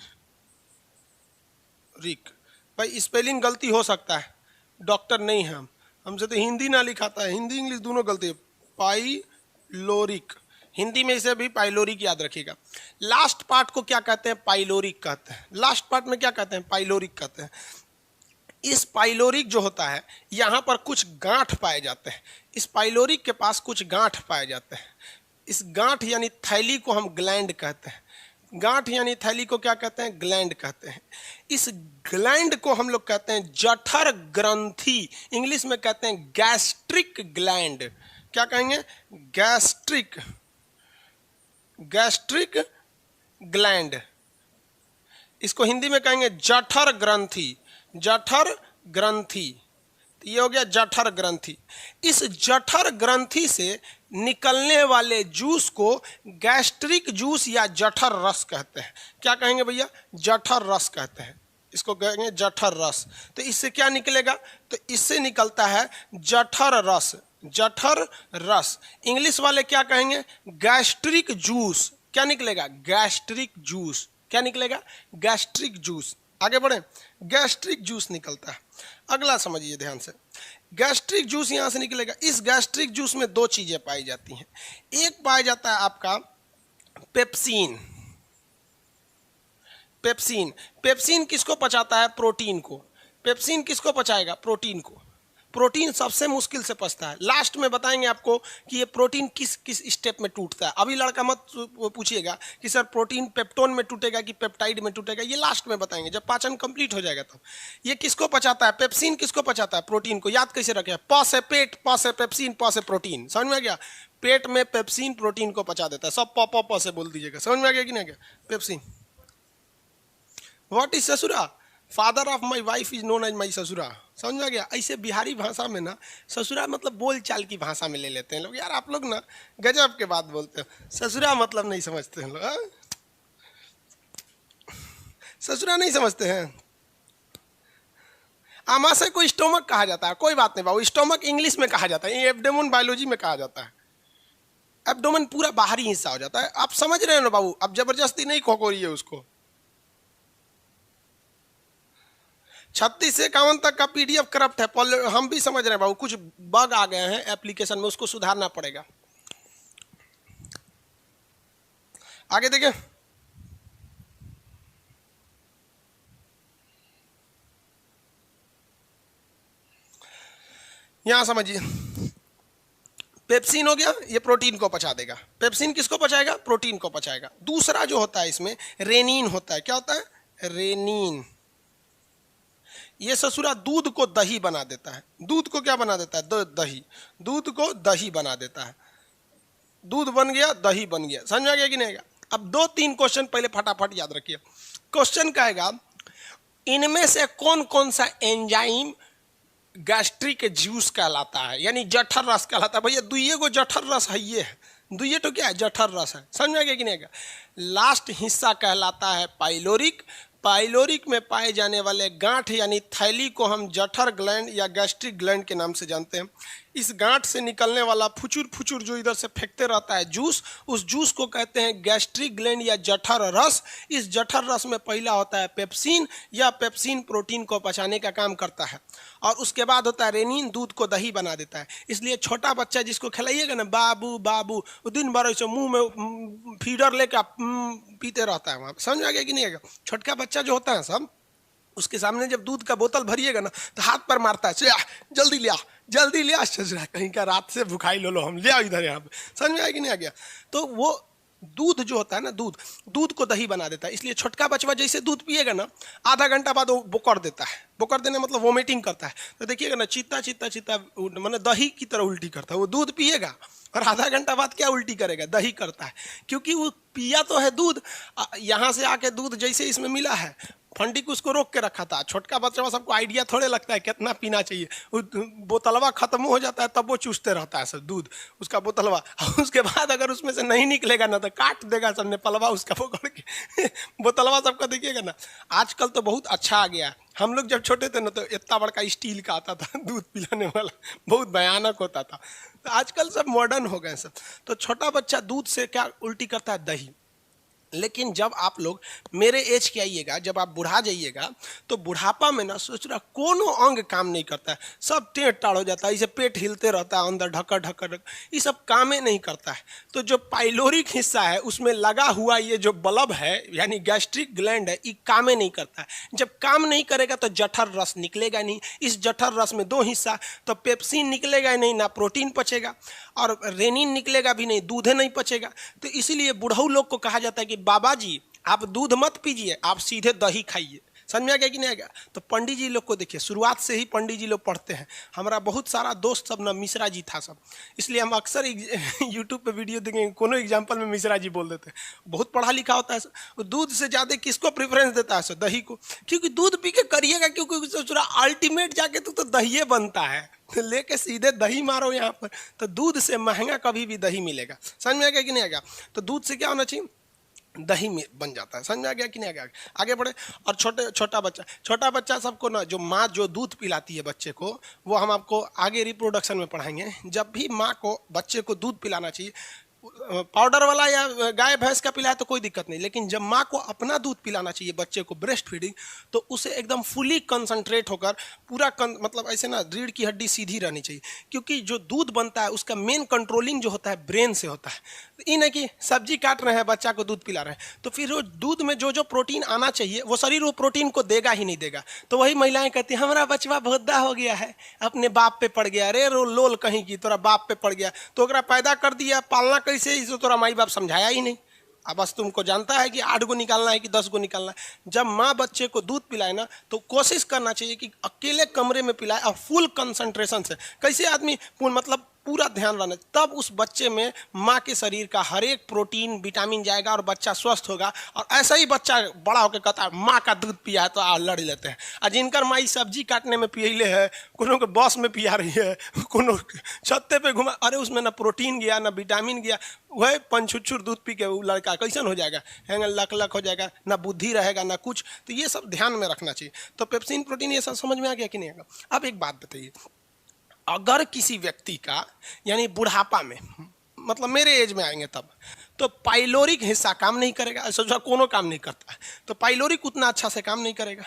रिक। भाई स्पेलिंग गलती हो सकता है, डॉक्टर नहीं है हमसे तो हिंदी ना लिखाता है, हिंदी इंग्लिश दोनों गलती है। पाइलोरिक, हिंदी में इसे भी पाइलोरिक याद रखिएगा। लास्ट पार्ट को क्या कहते हैं, पाइलोरिक कहते हैं। लास्ट पार्ट में क्या कहते हैं, पाइलोरिक कहते हैं। इस पाइलोरिक जो होता है, यहाँ पर कुछ गांठ पाए जाते हैं। इस पाइलोरिक के पास कुछ गांठ पाए जाते हैं। इस गांठ यानी थैली को हम ग्लैंड कहते हैं। गांठ यानी थैली को क्या कहते हैं? ग्लैंड कहते हैं। इस ग्लैंड को हम लोग कहते हैं जठर ग्रंथि, इंग्लिश में कहते हैं गैस्ट्रिक ग्लैंड। क्या कहेंगे? Gastric, gastric gland. इसको हिंदी में कहेंगे जठर ग्रंथि, जठर ग्रंथि। ये हो गया जठर ग्रंथि। इस जठर ग्रंथि से निकलने वाले जूस को गैस्ट्रिक जूस या जठर रस कहते हैं। क्या कहेंगे भैया? जठर रस कहते हैं, इसको कहेंगे जठर रस। तो इससे क्या निकलेगा? तो इससे निकलता है जठर रस, जठर रस। इंग्लिश वाले क्या कहेंगे? Gastric juice. क्या निकलेगा? Gastric juice. क्या निकलेगा? Gastric juice. आगे बढ़े, गैस्ट्रिक जूस निकलता है। अगला समझिए ध्यान से, गैस्ट्रिक जूस यहां से निकलेगा। इस गैस्ट्रिक जूस में दो चीजें पाई जाती हैं। एक पाया जाता है आपका पेप्सिन। पेप्सिन, पेप्सिन किसको पचाता है? प्रोटीन को। पेप्सिन किसको पचाएगा? प्रोटीन को। प्रोटीन सबसे मुश्किल से पचता है। लास्ट में बताएंगे आपको कि ये प्रोटीन किस किस स्टेप में टूटता है। अभी लड़का मत पूछिएगा कि सर प्रोटीन पेप्टोन में टूटेगा कि पेप्टाइड में टूटेगा, ये लास्ट में बताएंगे जब पाचन कंप्लीट हो जाएगा। तो ये किसको पचाता है? पेप्सिन किसको पचाता है? प्रोटीन को। याद कैसे रखें? प से पेट, प से पेप्सिन, प से प्रोटीन। समझ में आ गया? पेट में पेप्सिन प्रोटीन को पचा देता है। सब प से बोल दीजिएगा। समझ में आ गया कि नहीं गया? पेप्सिन। व्हाट इज ससुरा? Father of my wife is known as my ससुरा। समझ में आ गया? ऐसे बिहारी भाषा में ना ससुरा मतलब बोल चाल की भाषा में ले लेते हैं लोग। यार आप लोग ना गजब के बात बोलते हो। ससुरा मतलब नहीं समझते हैं लोग। ससुरा नहीं समझते हैं। आमाशय को स्टोमक कहा जाता है। कोई बात नहीं बाबू, स्टोमक इंग्लिश में कहा जाता है, एब्डोमेन बायोलॉजी में कहा जाता है। एब्डोमेन पूरा बाहरी हिस्सा हो जाता है। आप समझ रहे हो ना बाबू? अब जबरदस्ती नहीं खोखोरिए उसको। 36 से 51 तक का पीडीएफ करप्ट है, हम भी समझ रहे हैं बाबू। कुछ बग आ गए हैं एप्लीकेशन में, उसको सुधारना पड़ेगा। आगे देखिए, यहां समझिए, पेप्सिन हो गया, ये प्रोटीन को पचा देगा। पेप्सिन किसको पचाएगा? प्रोटीन को पचाएगा। दूसरा जो होता है इसमें रेनिन होता है। क्या होता है? रेनिन। ये ससुरा दूध को दही बना देता है। दूध को क्या बना देता है? दही। दूध को दही बना देता है। दूध बन गया, दही बन गया। समझ आ गया कि नहीं आएगा? अब 2-3 क्वेश्चन पहले फटाफट याद रखिए। क्वेश्चन का आएगा, इनमें से कौन कौन सा एंजाइम गैस्ट्रिक जूस कहलाता है, यानी जठर रस कहलाता है? भैया दुइये को जठर रस है, ये है दुइये तो क्या है? जठर रस है। समझ में आ गया कि नहीं आएगा? लास्ट हिस्सा कहलाता है पाइलोरिक। पाइलोरिक में पाए जाने वाले गांठ यानी थैली को हम जठर ग्लैंड या गैस्ट्रिक ग्लैंड के नाम से जानते हैं। इस गांठ से निकलने वाला फुचुर फुचुर जो इधर से फेंकते रहता है जूस, उस जूस को कहते हैं गैस्ट्रिक ग्लैंड या जठर रस। इस जठर रस में पहला होता है पेप्सिन, या पेप्सिन प्रोटीन को पचाने का काम करता है। और उसके बाद होता है रेनिन, दूध को दही बना देता है। इसलिए छोटा बच्चा जिसको खिलाइएगा ना बाबू बाबू, वो दिन भर ऐसे मुंह में फीडर लेकर पीते रहता है वहाँ। समझ आ गया कि नहीं आएगा? छोटका बच्चा जो होता है सब, उसके सामने जब दूध का बोतल भरिएगा ना तो हाथ पर मारता है, जल्दी ले आ, जल्दी ले आ, कहीं का रात से भुखाई लो हम ले आओ इधर यहाँ पे। समझ में आया कि नहीं आ गया? तो वो दूध जो होता है ना, दूध को दही बना देता है। इसलिए छोटका बचवा जैसे दूध पिएगा ना, आधा घंटा बाद वो बोकर देता है। बोकर देने मतलब वोमिटिंग करता है। तो देखिएगा ना, चीता चीता चीता मतलब दही की तरह उल्टी करता है। वो दूध पिएगा और आधा घंटा बाद क्या उल्टी करेगा? दही करता है। क्योंकि वो पिया तो है दूध, यहाँ से आके दूध जैसे इसमें मिला है, फंडिक उसको रोक के रखा था। छोटका बच्चा सबको आइडिया थोड़े लगता है कितना पीना चाहिए। बोतलवा खत्म हो जाता है तब वो चूसते रहता है सब दूध, उसका बोतलवा। उसके बाद अगर उसमें से नहीं निकलेगा ना तो काट देगा सब नेपालवा उसका पकड़ के। बोतलवा सबका देखिएगा ना। आजकल तो बहुत अच्छा आ गया। हम लोग जब छोटे थे ना तो इतना बड़का स्टील का आता था दूध पिलाने वाला, बहुत भयानक होता था। तो आजकल सब मॉडर्न हो गए सब। तो छोटा बच्चा दूध से क्या उल्टी करता है? दही। लेकिन जब आप लोग मेरे एज के आइएगा, जब आप बुढ़ा जाइएगा, तो बुढ़ापा में ना सोच रहा कोनो अंग काम नहीं करता है, सब टेढ़ टाढ़ हो जाता है, इसे पेट हिलते रहता है अंदर, ढक्कर ढक्कर, ये सब काम ही नहीं करता है। तो जो पाइलोरिक हिस्सा है उसमें लगा हुआ ये जो बल्ब है यानी गैस्ट्रिक ग्लैंड है, ये काम ही नहीं करता है। जब काम नहीं करेगा तो जठर रस निकलेगा नहीं। इस जठर रस में दो हिस्सा, तो पेप्सिन निकलेगा नहीं, ना प्रोटीन पचेगा, और रेनिन निकलेगा भी नहीं, दूध नहीं पचेगा। तो इसीलिए बुढ़ऊ लोग को कहा जाता है कि बाबा जी आप दूध मत पीजिए, आप सीधे दही खाइए। समझ में आ गया कि नहीं आ गया? तो पंडित जी लोग को देखिए, शुरुआत से ही पंडित जी लोग पढ़ते हैं। हमारा बहुत सारा दोस्त सब ना मिश्रा जी था सब, इसलिए हम अक्सर यूट्यूब पे वीडियो देखेंगे, कोनो एग्जाम्पल में मिश्रा जी बोल देते हैं। बहुत पढ़ा लिखा होता है सर। दूध से ज़्यादा किसको प्रेफरेंस देता है सर? दही को, क्योंकि दूध पी के करिएगा, क्योंकि अल्टीमेट जाके तो दही बनता है, तो लेके सीधे दही मारो यहाँ पर। तो दूध से महंगा कभी भी दही मिलेगा। समझ में आ गया कि नहीं आ गया? तो दूध से क्या होना चाहिए? दही में बन जाता है। समझ में आ गया कि नहीं आ गया? आगे बढ़े। और छोटा बच्चा सबको ना, जो माँ जो दूध पिलाती है बच्चे को, वो हम आपको आगे रिप्रोडक्शन में पढ़ाएंगे। जब भी माँ को बच्चे को दूध पिलाना चाहिए, पाउडर वाला या गाय भैंस का पिलाए तो कोई दिक्कत नहीं, लेकिन जब माँ को अपना दूध पिलाना चाहिए बच्चे को, ब्रेस्ट फीडिंग, तो उसे एकदम फुली कंसंट्रेट होकर पूरा मतलब ऐसे ना रीढ़ की हड्डी सीधी रहनी चाहिए, क्योंकि जो दूध बनता है उसका मेन कंट्रोलिंग जो होता है ब्रेन से होता है। ये नहीं कि सब्जी काट रहे हैं बच्चा को दूध पिला रहे हैं, तो फिर वो दूध में जो जो प्रोटीन आना चाहिए वो शरीर वो प्रोटीन को देगा ही नहीं देगा। तो वही महिलाएं कहती हैं हमारा बचवा भोदा हो गया है, अपने बाप पे पड़ गया, अरे रो लोल कहीं की तोरा बाप पे पड़ गया, तो ओकरा पैदा कर दिया, पालना कैसे, इसे तोरा माई बाप समझाया ही नहीं। अब बस तुमको जानता है कि 8 गो निकालना है कि 10 गो निकालना है। जब माँ बच्चे को दूध पिलाए ना, तो कोशिश करना चाहिए कि अकेले कमरे में पिलाए और फुल कंसंट्रेशन से। कैसे आदमी मतलब पूरा ध्यान रहना, तब उस बच्चे में माँ के शरीर का हर एक प्रोटीन विटामिन जाएगा और बच्चा स्वस्थ होगा। और ऐसा ही बच्चा बड़ा होकर कहता है माँ का दूध पिया है, तो लड़ लेते हैं। और जिनकर माई सब्जी काटने में पियले है, कोनो के बस में पिया रही है, कोनो छत्ते पे घुमा, अरे उसमें ना प्रोटीन गया ना विटामिन गया, वह पंचुच्छुर दूध पी के वो लड़का कैसन हो जाएगा, हैंग लक हो जाएगा, ना बुद्धि रहेगा ना कुछ। तो ये सब ध्यान में रखना चाहिए। तो पेप्सिन प्रोटीन ये सब समझ में आ गया कि नहीं आएगा? अब एक बात बताइए, अगर किसी व्यक्ति का यानी बुढ़ापा में, मतलब मेरे एज में आएंगे तब, तो पाइलोरिक हिस्सा काम नहीं करेगा, सोचा कोनो काम नहीं करता है, तो पाइलोरिक उतना अच्छा से काम नहीं करेगा,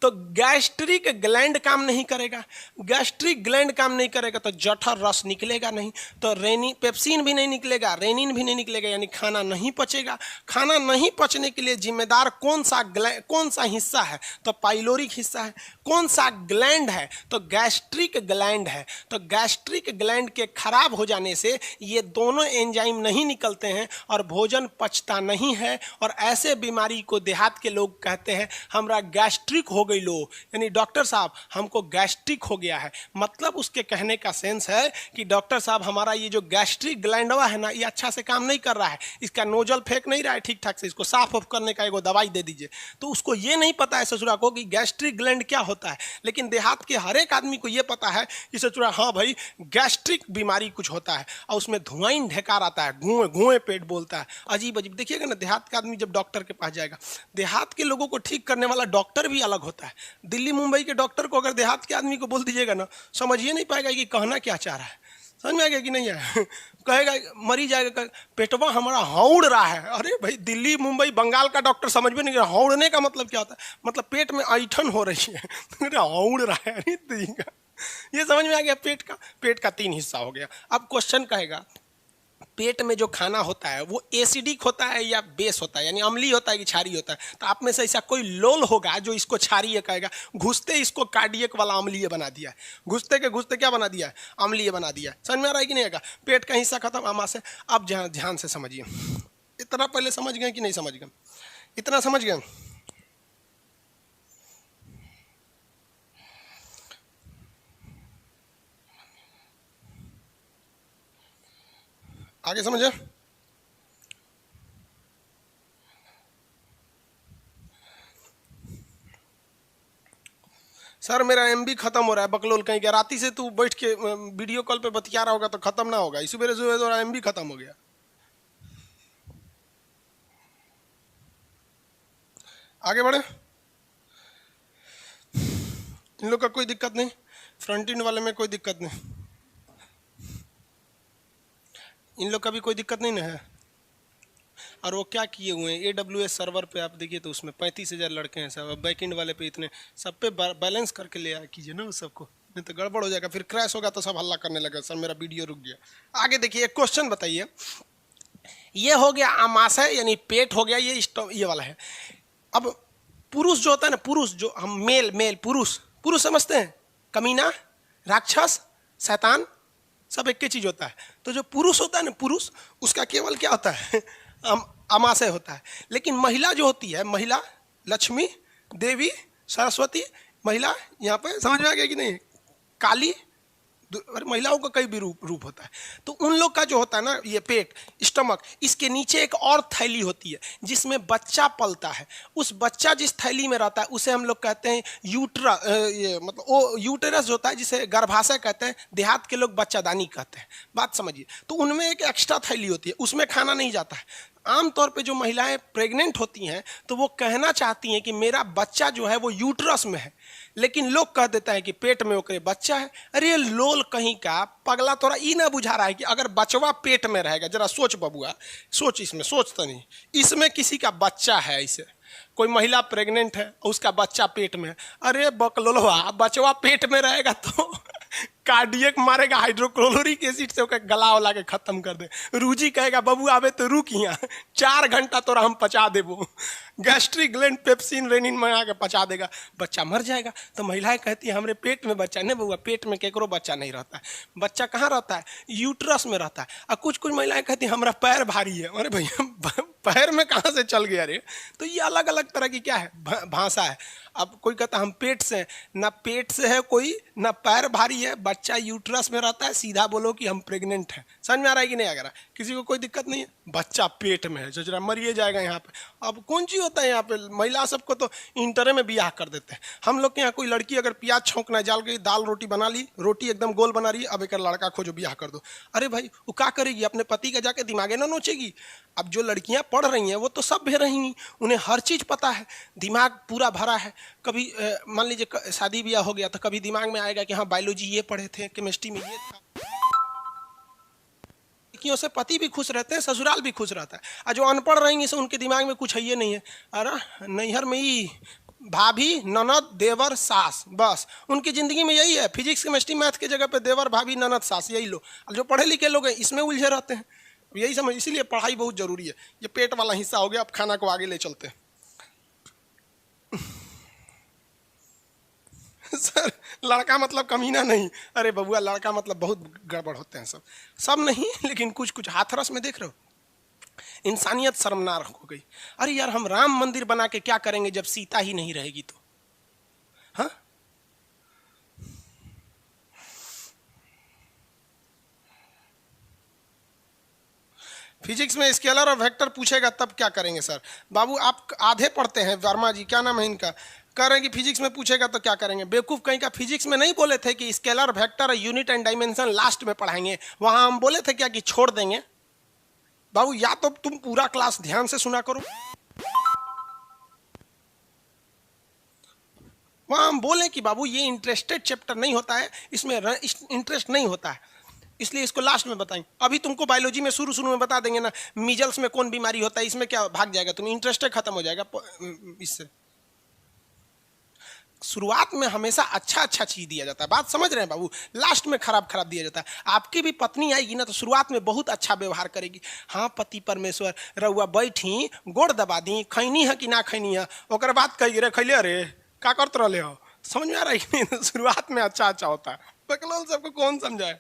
तो गैस्ट्रिक ग्लैंड काम नहीं करेगा। गैस्ट्रिक ग्लैंड काम नहीं करेगा तो जठर रस निकलेगा नहीं, तो पेप्सिन भी नहीं निकलेगा, रेनिन भी नहीं निकलेगा, यानी खाना नहीं पचेगा। खाना नहीं पचने के लिए जिम्मेदार कौन सा हिस्सा है? तो पाइलोरिक हिस्सा है। कौन सा ग्लैंड है? तो गैस्ट्रिक ग्लैंड है। तो गैस्ट्रिक ग्लैंड के खराब हो जाने से ये दोनों एंजाइम नहीं निकलते हैं और भोजन पचता नहीं है। और ऐसे बीमारी को देहात के लोग कहते हैं हमरा गैस्ट्रिक हो गई लो, यानी डॉक्टर साहब हमको गैस्ट्रिक हो गया है। मतलब उसके कहने का सेंस है कि डॉक्टर साहब हमारा ये जो गैस्ट्रिक ग्लैंडवा है ना, ये अच्छा से काम नहीं कर रहा है, इसका नोजल फेंक नहीं रहा है ठीक ठाक से, इसको साफ ऑफ करने का एगो दवाई दे दीजिए। तो उसको ये नहीं पता है ससुरा को कि गैस्ट्रिक ग्लैंड क्या होता है। लेकिन देहात के हर एक आदमी को ये पता है कि ससुरा हाँ भाई गैस्ट्रिक बीमारी कुछ होता है, और उसमें धुआं ढेकार आता है, घुए घुए पेट बोलता है, अजीब अजीब। देखिएगा ना, देहात का आदमी जब डॉक्टर के पास जाएगा, देहात के लोगों को ठीक करने वाला डॉक्टर भी अलग होता है। दिल्ली मुंबई के डॉक्टर को अगर देहात के आदमी को बोल दीजिएगा ना, समझिए नहीं पाएगा कि कहना क्या चाह रहा है। समझ में आ गया कि नहीं है? कहेगा मरी जाएगा, पेटवा हमारा हौड़ रहा है। अरे भाई दिल्ली मुंबई बंगाल का डॉक्टर समझ में नहीं रहा हौड़ने का मतलब क्या होता है, मतलब पेट में ऐठन हो रही है हौड़ रहा है। अरे ये समझ में आ गया? पेट का 3 हिस्सा हो गया। अब क्वेश्चन कहेगा पेट में जो खाना होता है वो एसिडिक होता है या बेस होता है, यानी अम्लीय होता है कि क्षारीय होता है? तो आप में से ऐसा कोई लोल होगा जो इसको क्षारीय कहेगा। घुसते इसको कार्डियक वाला अम्लीय बना दिया है, घुसते क्या बना दिया है? अम्लीय बना दिया है। समझ में आ रहा है कि नहीं आएगा? पेट का हिस्सा खत्म आमा से। अब ध्यान से समझिए, इतना पहले समझ गए कि नहीं समझ गए? इतना समझ गए? आगे समझे? सर मेरा एमबी खत्म हो रहा है, बकलोल कहीं गया। राती से तू बैठ के वीडियो कॉल पे बतिया रहा होगा तो खत्म ना होगा। इसी वजह से एमबी खत्म हो गया। आगे बढ़े। इन लोग का कोई दिक्कत नहीं, फ्रंट एंड वाले में कोई दिक्कत नहीं, इन लोग का भी कोई दिक्कत नहीं ना है। और वो क्या किए हुए हैं AWS सर्वर पे, आप देखिए तो उसमें 35,000 लड़के हैं सब। बैकएंड वाले पे इतने, सब पे बैलेंस करके ले आया कीजिए ना उस सबको, नहीं तो गड़बड़ हो जाएगा, फिर क्रैश होगा तो सब हल्ला करने लगा सर मेरा वीडियो रुक गया। आगे देखिए एक क्वेश्चन बताइए, ये हो गया आमाशय यानी पेट हो गया, ये वाला है। अब पुरुष जो होता है ना, पुरुष जो हम मेल पुरुष समझते हैं, कमीना, राक्षस, शैतान, सब एक ही चीज होता है। तो जो पुरुष होता है ना, पुरुष उसका केवल क्या होता है, अमाशय होता है। लेकिन महिला जो होती है, महिला लक्ष्मी, देवी, सरस्वती, महिला यहाँ पे समझ में आ गया कि नहीं, काली, महिलाओं का कई भी रूप होता है। तो उन लोग का जो होता है ना, ये पेट, स्टमक, इसके नीचे एक और थैली होती है जिसमें बच्चा पलता है। उस बच्चा जिस थैली में रहता है उसे हम लोग कहते हैं ये मतलब वो यूटेरस होता है, जिसे गर्भाशय कहते हैं, देहात के लोग बच्चादानी कहते हैं। बात समझिए। तो उनमें एक एक्स्ट्रा थैली होती है, उसमें खाना नहीं जाता है। आमतौर पे जो महिलाएं प्रेग्नेंट होती हैं तो वो कहना चाहती हैं कि मेरा बच्चा जो है वो यूट्रस में है, लेकिन लोग कह देते हैं कि पेट में ओकरे बच्चा है। अरे लोल कहीं का पगला, तोरा ई ना बुझा रहा है कि अगर बचवा पेट में रहेगा, जरा सोच बबुआ, सोच, इसमें सोच तो नहीं, इसमें किसी का बच्चा है, इसे कोई महिला प्रेग्नेंट है और उसका बच्चा पेट में है। अरे बकलोलवा, बचवा पेट में रहेगा तो कार्डियक मारेगा, हाइड्रोक्लोरिक एसिड से ओके गला उला के खत्म कर दे। रूजी कहेगा बबू आवे तो रुक यहाँ, 4 घंटा तोरा हम पचा देबो, गैस्ट्रिक ग्लैंड पेप्सिन रेनिन मंगा के पचा देगा, बच्चा मर जाएगा। तो महिलाएं कहती है हमरे पेट में बच्चा नहीं बबुआ, पेट में केकरो बच्चा नहीं रहता है। बच्चा कहाँ रहता है? यूट्रस में रहता है। और कुछ कुछ महिलाएं कहती है हमारा पैर भारी है। अरे भैया पैर में कहाँ से चल गया रे? तो ये अलग अलग तरह की क्या है, भाषा है। अब कोई कहता हम पेट से, ना पेट से है कोई, ना पैर भारी है, बच्चा यूट्रस में रहता है, सीधा बोलो कि हम प्रेग्नेंट हैं। समझ में आ रहा है कि नहीं आ रहा? किसी को कोई दिक्कत नहीं है, बच्चा पेट में है, जरा मरिए जाएगा यहाँ पे। अब कौन चीज होता है यहाँ पे, महिला सबको तो इंटरे में बियाह कर देते हैं। हम लोग के यहाँ कोई लड़की अगर प्याज छौंकना जाल गई, दाल रोटी बना ली, रोटी एकदम गोल बना रही है, अब एक लड़का खोजो बियाह कर दो। अरे भाई वो क्या करेगी, अपने पति का जाके दिमागे ना नोचेगी। अब जो लड़कियां पढ़ रही हैं वो तो सब भी रहेंगी, उन्हें हर चीज पता है, दिमाग पूरा भरा है। कभी मान लीजिए शादी ब्याह हो गया तो कभी दिमाग में आएगा कि हाँ बायोलॉजी ये पढ़े थे, केमिस्ट्री में ये था। लड़कियों से पति भी खुश रहते हैं, ससुराल भी खुश रहता है। और जो अनपढ़ रहेंगी से उनके दिमाग में कुछ है ये नहीं है। अरे नैहर में ही भाभी, ननद, देवर, सास, बस उनकी जिंदगी में यही है। फिजिक्स केमिस्ट्री मैथ के जगह पे देवर, भाभी, ननद, सास, यही लो। जो पढ़े लिखे लोग हैं इसमें उलझे रहते हैं, यही समझ। इसीलिए पढ़ाई बहुत जरूरी है। ये पेट वाला हिस्सा हो गया, अब खाना को आगे ले चलते हैं। सर लड़का मतलब कमीना नहीं, अरे बबुआ लड़का मतलब बहुत गड़बड़ होते हैं सब नहीं, लेकिन कुछ कुछ हाथरस में देख रहे हो, इंसानियत शर्मनाक हो गई। अरे यार हम राम मंदिर बना के क्या करेंगे जब सीता ही नहीं रहेगी तो? हाँ, फिजिक्स में स्केलर और वेक्टर पूछेगा तब क्या करेंगे सर? बाबू आप आधे पढ़ते हैं, वर्मा जी क्या नाम है इनका, कह रहे हैं कि फिजिक्स में पूछेगा तो क्या करेंगे। बेवकूफ कहीं का, फिजिक्स में नहीं बोले थे कि scalar, vector, unit and dimension last में पढ़ाएंगे? वहां हम बोले थे क्या कि छोड़ देंगे? बाबू या तो तुम पूरा क्लास ध्यान से सुना करो, वहां हम बोले कि बाबू ये इंटरेस्टेड चैप्टर नहीं होता है, इसमें इंटरेस्ट नहीं होता है, इसलिए इसको लास्ट में बताएं। अभी तुमको बायोलॉजी में शुरू में बता देंगे ना, मीजल्स में कौन बीमारी होता है, इसमें क्या भाग जाएगा तुम, इंटरेस्ट खत्म हो जाएगा इससे। शुरुआत में हमेशा अच्छा चीज दिया जाता है, बात समझ रहे हैं बाबू, लास्ट में खराब दिया जाता है। आपकी भी पत्नी आएगी ना तो शुरुआत में बहुत अच्छा व्यवहार करेगी। हाँ पति परमेश्वर रउआ बैठी, गोड़ दबा दी, खैनी है कि ना खैनी है, ओकर बाद कही रे खैले, अरे का करते रहे हो, समझ में आ रहा है कि नहीं? शुरुआत में अच्छा होता है, बकलोल सबको कौन समझाए।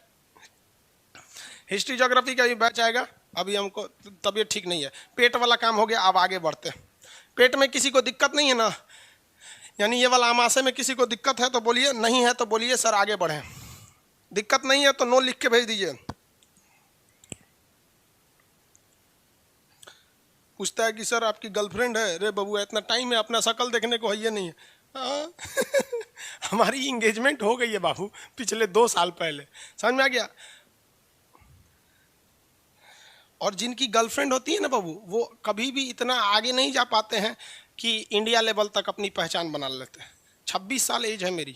हिस्ट्री ज्योग्राफी का भी बैच आएगा, अभी हमको तबीयत ठीक नहीं है, पेट वाला काम हो गया, अब आगे बढ़ते हैं। पेट में किसी को दिक्कत नहीं है ना, यानी ये वाला आमाशय में किसी को दिक्कत है तो बोलिए, नहीं है तो बोलिए सर आगे बढ़े। दिक्कत नहीं है तो नो लिख के भेज दीजिए। पूछता है कि सर आपकी गर्लफ्रेंड है? रे बबुआ इतना टाइम है, अपना शक्ल देखने को है ये नहीं है। हमारी इंगेजमेंट हो गई है बाबू पिछले 2 साल पहले, समझ में आ गया। और जिनकी गर्लफ्रेंड होती है ना बाबू, वो कभी भी इतना आगे नहीं जा पाते हैं कि इंडिया लेवल तक अपनी पहचान बना लेते हैं। 26 साल एज है मेरी,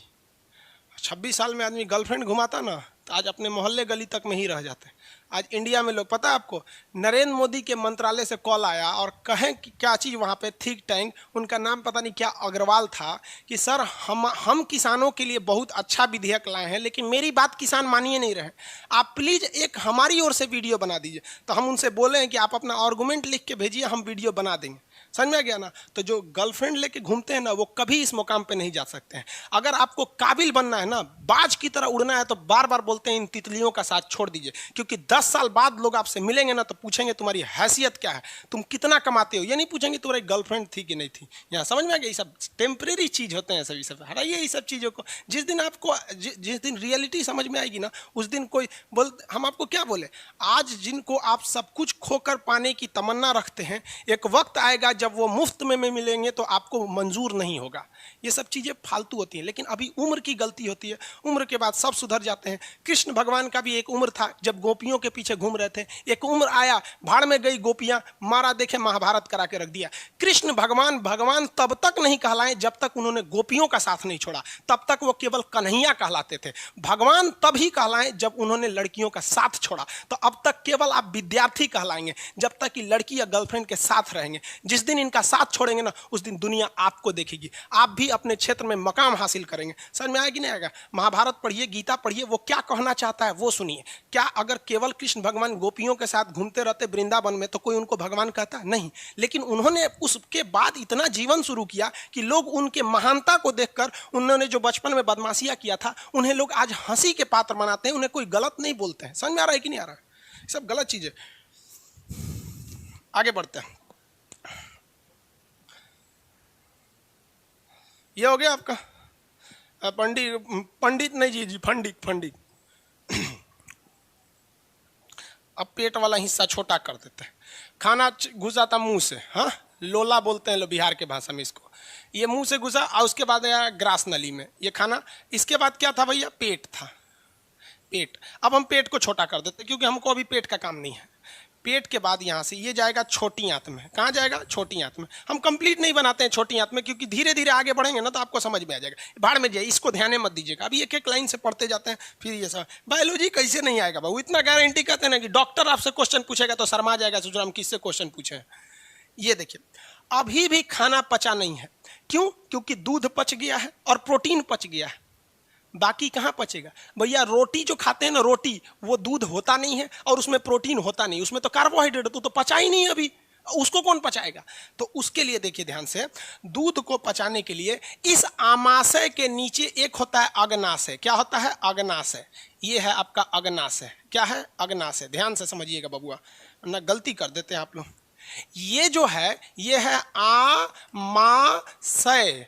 26 साल में आदमी गर्लफ्रेंड घुमाता ना तो आज अपने मोहल्ले गली तक में ही रह जाते हैं। आज इंडिया में लोग, पता है आपको, नरेंद्र मोदी के मंत्रालय से कॉल आया और कहें कि क्या चीज़ वहाँ पे थिंक टैंक, उनका नाम पता नहीं क्या अग्रवाल था, कि सर हम किसानों के लिए बहुत अच्छा विधेयक लाए हैं लेकिन मेरी बात किसान मानिए नहीं रहे, आप प्लीज़ एक हमारी ओर से वीडियो बना दीजिए। तो हम उनसे बोले हैं कि आप अपना आर्गूमेंट लिख के भेजिए, हम वीडियो बना देंगे। समझ में आ गया ना? तो जो गर्लफ्रेंड लेके घूमते हैं ना वो कभी इस मुकाम पे नहीं जा सकते हैं। अगर आपको काबिल बनना है ना, बाज की तरह उड़ना है, तो बार बार बोलते हैं इन तितलियों का साथ छोड़ दीजिए, क्योंकि 10 10 साल बाद लोग आपसे मिलेंगे ना तो पूछेंगे तुम्हारी हैसियत क्या है, तुम कितना कमाते हो। ये नहीं पूछेंगे तुम्हारी गर्लफ्रेंड थी कि नहीं थी। यहाँ समझ में आ गया, ये सब टेम्परेरी चीज होते हैं, सभी सब हटाइए ये सब चीजों को। जिस दिन आपको जिस दिन रियलिटी समझ में आएगी ना, उस दिन कोई बोल, हम आपको क्या बोले, आज जिनको आप सब कुछ खोकर पाने की तमन्ना रखते हैं, एक वक्त आएगा जब वो मुफ्त में मिलेंगे तो आपको मंजूर नहीं होगा। ये सब चीजें फालतू होती हैं, लेकिन अभी उम्र की गलती होती है, उम्र के बाद सब सुधर जाते हैं। कृष्ण भगवान का भी एक उम्र था जब गोपियों के पीछे घूम रहे थे, एक उम्र आया भाड़ में गई गोपियां, मारा देखे महाभारत करा के रख दिया। कृष्ण भगवान भगवान तब तक नहीं कहलाए जब तक उन्होंने गोपियों का साथ नहीं छोड़ा, तब तक वो केवल कन्हैया कहलाते थे। भगवान तभी कहलाए जब उन्होंने लड़कियों का साथ छोड़ा। तो अब तक केवल आप विद्यार्थी कहलाएंगे जब तक कि लड़की या गर्लफ्रेंड के साथ रहेंगे। जिस दिन इनका साथ छोड़ेंगे ना, उस दिन दुनिया आपको देखेगी, आप भी अपने क्षेत्र में मकाम हासिल करेंगे। समझ में आएगी नहीं आएगा? महाभारत पढ़िए, गीता पढ़िए, वो क्या कहना चाहता है वो सुनिए। क्या अगर केवल कृष्ण भगवान गोपियों के साथ घूमते रहते वृंदावन में तो कोई उनको भगवान कहता? नहीं। लेकिन उन्होंने उसके बाद इतना जीवन शुरू किया कि लोग उनके महानता को देखकर, उन्होंने जो बचपन में बदमाशियां किया था, उन्हें लोग आज हंसी के पात्र बनाते हैं, उन्हें कोई गलत नहीं बोलते हैं। समझ में आ रहा है कि नहीं आ रहा है? सब गलत चीज है। आगे बढ़ते हैं। ये हो गया आपका पंडित नहीं जी, फंडित। अब पेट वाला हिस्सा छोटा कर देते हैं। खाना घुसा था मुंह से, हाँ, लोला बोलते हैं लोग बिहार के भाषा में इसको। ये मुंह से घुसा और उसके बाद आया ग्रास नली में ये खाना। इसके बाद क्या था भैया? पेट था, पेट। अब हम पेट को छोटा कर देते क्योंकि हमको अभी पेट का काम नहीं है। पेट के बाद यहाँ से ये जाएगा छोटी आंत में। कहाँ जाएगा? छोटी आंत में। हम कंप्लीट नहीं बनाते हैं छोटी आंत में, क्योंकि धीरे धीरे आगे बढ़ेंगे ना तो आपको समझ में आ जाएगा। भाड़ में जाइए, इसको ध्यान मत दीजिएगा। अभी एक एक लाइन से पढ़ते जाते हैं, फिर ये सब बायोलॉजी कैसे नहीं आएगा बाबू, इतना गारंटी कहते हैं ना कि डॉक्टर आपसे क्वेश्चन पूछेगा तो शर्मा जाएगा, सोच रहा हम किससे क्वेश्चन पूछे। ये देखिए, अभी भी खाना पचा नहीं है। क्यों? क्योंकि दूध पच गया है और प्रोटीन पच गया है, बाकी कहाँ पचेगा भैया? रोटी जो खाते हैं ना, रोटी, वो दूध होता नहीं है और उसमें प्रोटीन होता नहीं, उसमें तो कार्बोहाइड्रेट तो पचा ही नहीं अभी, उसको कौन पचाएगा? तो उसके लिए देखिए ध्यान से, दूध को पचाने के लिए इस आमाशय के नीचे एक होता है अग्नाशय। क्या होता है? अग्नाशय। ये है आपका अग्नाशय। क्या है? अग्नाशय। ध्यान से समझिएगा बबुआ, ना गलती कर देते हैं आप लोग। ये जो है, ये है आमाशय,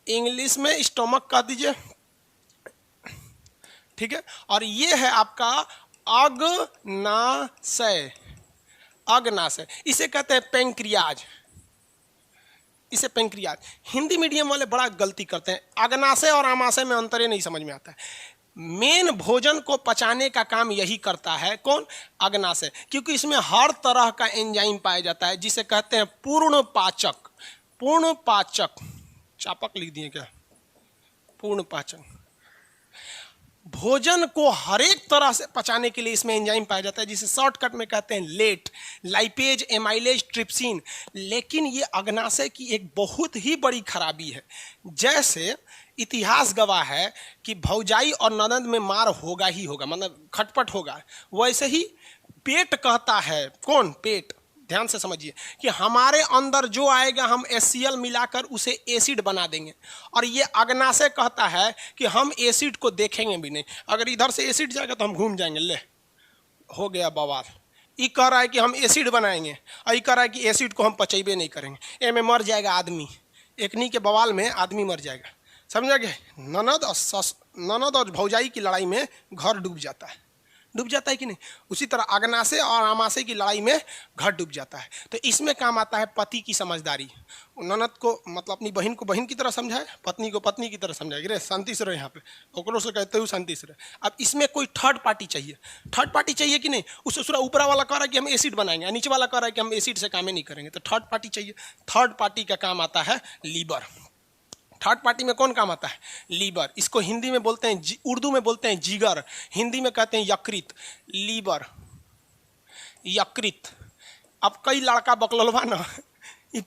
इंग्लिश में स्टोमक कह दीजिए, ठीक है। और ये है आपका अग्नाशय। अग्नाशय इसे कहते हैं पेंक्रियाज, इसे पेंक्रियाज। हिंदी मीडियम वाले बड़ा गलती करते हैं, अग्नाशय और आमाशय में अंतर ही नहीं समझ में आता है। मेन भोजन को पचाने का काम यही करता है, कौन? अग्नाशय, क्योंकि इसमें हर तरह का एंजाइम पाया जाता है जिसे कहते हैं पूर्ण पाचक। पूर्ण पाचक, चापक लिख दिए क्या? पूर्ण पाचक। भोजन को हर एक तरह से पचाने के लिए इसमें एंजाइम पाया जाता है जिसे शॉर्टकट में कहते हैं लेट, लाइपेज, एमाइलेज, ट्रिप्सिन। लेकिन ये अग्नाशय की एक बहुत ही बड़ी खराबी है। जैसे इतिहास गवाह है कि भौजाई और ननद में मार होगा ही होगा, मतलब खटपट होगा, वैसे ही पेट कहता है, कौन? पेट। ध्यान से समझिए कि हमारे अंदर जो आएगा हम HCl मिलाकर उसे एसिड बना देंगे, और ये अग्नाशय कहता है कि हम एसिड को देखेंगे भी नहीं। अगर इधर से एसिड जाएगा तो हम घूम जाएंगे, ले हो गया बवाल। ये कह रहा है कि हम एसिड बनाएंगे और ये कह रहा है कि एसिड को हम पचेबे नहीं करेंगे। में मर जाएगा आदमी, एकनी के बवाल में आदमी मर जाएगा। समझा गया? ननद और भौजाई की लड़ाई में घर डूब जाता है, डूब जाता है कि नहीं? उसी तरह अग्नाशय और आमाशय की लड़ाई में घर डूब जाता है। तो इसमें काम आता है पति की समझदारी। ननद को मतलब अपनी बहन को बहन की तरह समझाए, पत्नी को पत्नी की तरह समझाए, रे शांति से रहे, यहाँ पे ओकरों से कहते हुए शांति से रहे। अब इसमें कोई थर्ड पार्टी चाहिए, थर्ड पार्टी चाहिए कि नहीं? उस ऊपरा वाला कह रहा है कि हम एसिड बनाएंगे, नीचे वाला कह रहा है कि हम एसिड से काम ही नहीं करेंगे, तो थर्ड पार्टी चाहिए। थर्ड पार्टी का काम आता है लीवर। थर्ड पार्टी में कौन काम आता है? लीवर। इसको हिंदी में बोलते हैं, उर्दू में बोलते हैं जिगर, हिंदी में कहते हैं यकृत। लीवर, यकृत। अब कई लड़का बकलवा ना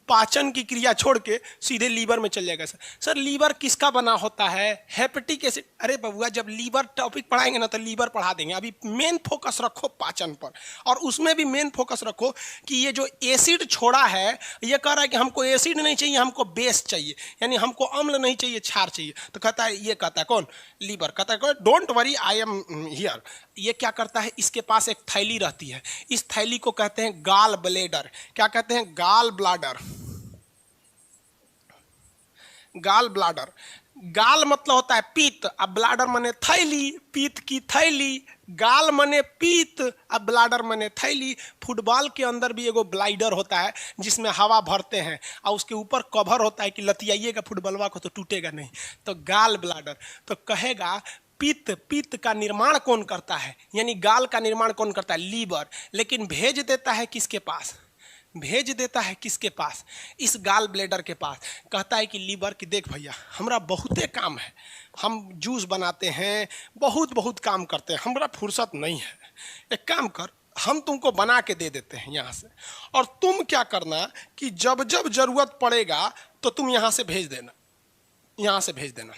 पाचन की क्रिया छोड़ के सीधे लीवर में चल जाएगा। सर लीवर किसका बना होता है? Hepatic acid. अरे बबुआ, जब लीवर टॉपिक पढ़ाएंगे ना तो लीवर पढ़ा देंगे। अभी मेन फोकस रखो पाचन पर, और उसमें भी मेन फोकस रखो कि ये जो एसिड छोड़ा है, ये कह रहा है कि हमको एसिड नहीं चाहिए, हमको बेस चाहिए, यानी हमको अम्ल नहीं चाहिए, क्षार चाहिए। तो कहता है, ये कहता है कौन? लीवर। कहता है don't worry, I am here. ये क्या करता है, इसके पास एक थैली रहती है, इस थैली को कहते हैं गाल ब्लेडर। क्या कहते हैं, गाल ब्लाडर। गाल ब्लाडर, गाल मतलब होता है पीत, अब ब्लाडर मने थैली, पीत की थैली, गाल मने पीत, अब ब्लाडर मने थैली। फुटबॉल के अंदर भी एगो ब्लाइडर होता है जिसमें हवा भरते हैं और उसके ऊपर कवर होता है कि लतियाइएगा फुटबॉलवा को तो टूटेगा नहीं, तो गाल ब्लाडर। तो कहेगा पित्त, पित्त का निर्माण कौन करता है, यानी गाल का निर्माण कौन करता है, लीवर। लेकिन भेज देता है किसके पास, भेज देता है किसके पास, इस गाल ब्लेडर के पास। कहता है कि लीवर की देख भैया हमरा बहुते काम है, हम जूस बनाते हैं, बहुत बहुत काम करते हैं, हमरा फुर्सत नहीं है, एक काम कर हम तुमको बना के दे देते हैं यहाँ से, और तुम क्या करना कि जब जब जरूरत पड़ेगा तो तुम यहाँ से भेज देना, यहाँ से भेज देना।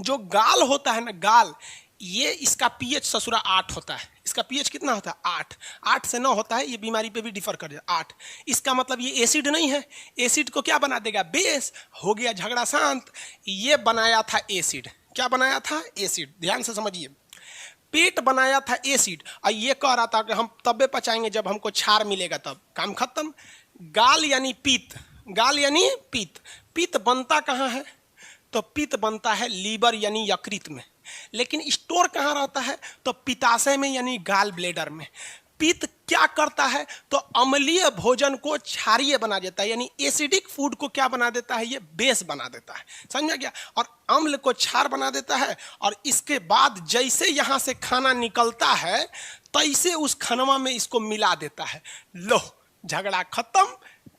जो गाल होता है ना, गाल, ये इसका पीएच ससुरा 8 होता है। इसका पीएच कितना होता है, 8। 8 से 9 होता है, ये बीमारी पे भी डिफर कर जाए 8। इसका मतलब ये एसिड नहीं है, एसिड को क्या बना देगा, बेस, हो गया झगड़ा शांत। ये बनाया था एसिड, क्या बनाया था, एसिड। ध्यान से समझिए, पेट बनाया था एसिड, और ये कह रहा था कि हम तबे पचाएंगे जब हमको क्षार मिलेगा, तब काम खत्म। गाल यानी पीत, गाल यानी पीत। पीत बनता कहाँ है, तो पित्त बनता है लीवर यानी यकृत में, लेकिन स्टोर कहाँ रहता है, तो पित्ताशय में यानी गाल ब्लेडर में। पित्त क्या करता है, तो अम्लीय भोजन को क्षारीय बना देता है, यानी एसिडिक फूड को क्या बना देता है, ये बेस बना देता है, समझा गया। और अम्ल को क्षार बना देता है, और इसके बाद जैसे यहाँ से खाना निकलता है तैसे उस खानवा में इसको मिला देता है। लो झगड़ा खत्म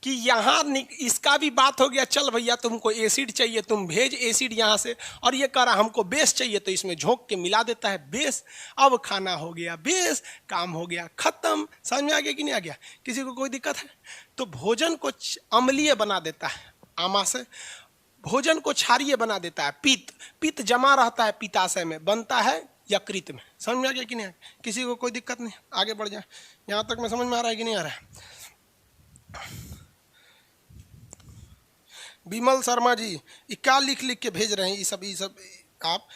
कि यहाँ इसका भी बात हो गया, चल भैया तुमको एसिड चाहिए तुम भेज एसिड यहाँ से, और ये कह रहा हमको बेस चाहिए तो इसमें झोंक के मिला देता है बेस। अब खाना हो गया बेस, काम हो गया खत्म। समझ में आ गया कि नहीं आ गया, किसी को कोई दिक्कत है। तो भोजन को अम्लीय बना देता है आमा से, भोजन को क्षारीय बना देता है पित्त। पित्त जमा रहता है पित्ताशय में, बनता है यकृत में। समझ में आ गया कि नहीं, किसी को कोई दिक्कत नहीं, आगे बढ़ जाए। यहाँ तक में समझ में आ रहा है कि नहीं आ रहा है। विमल शर्मा जी, ये क्या लिख लिख के भेज रहे हैं, ये सब आप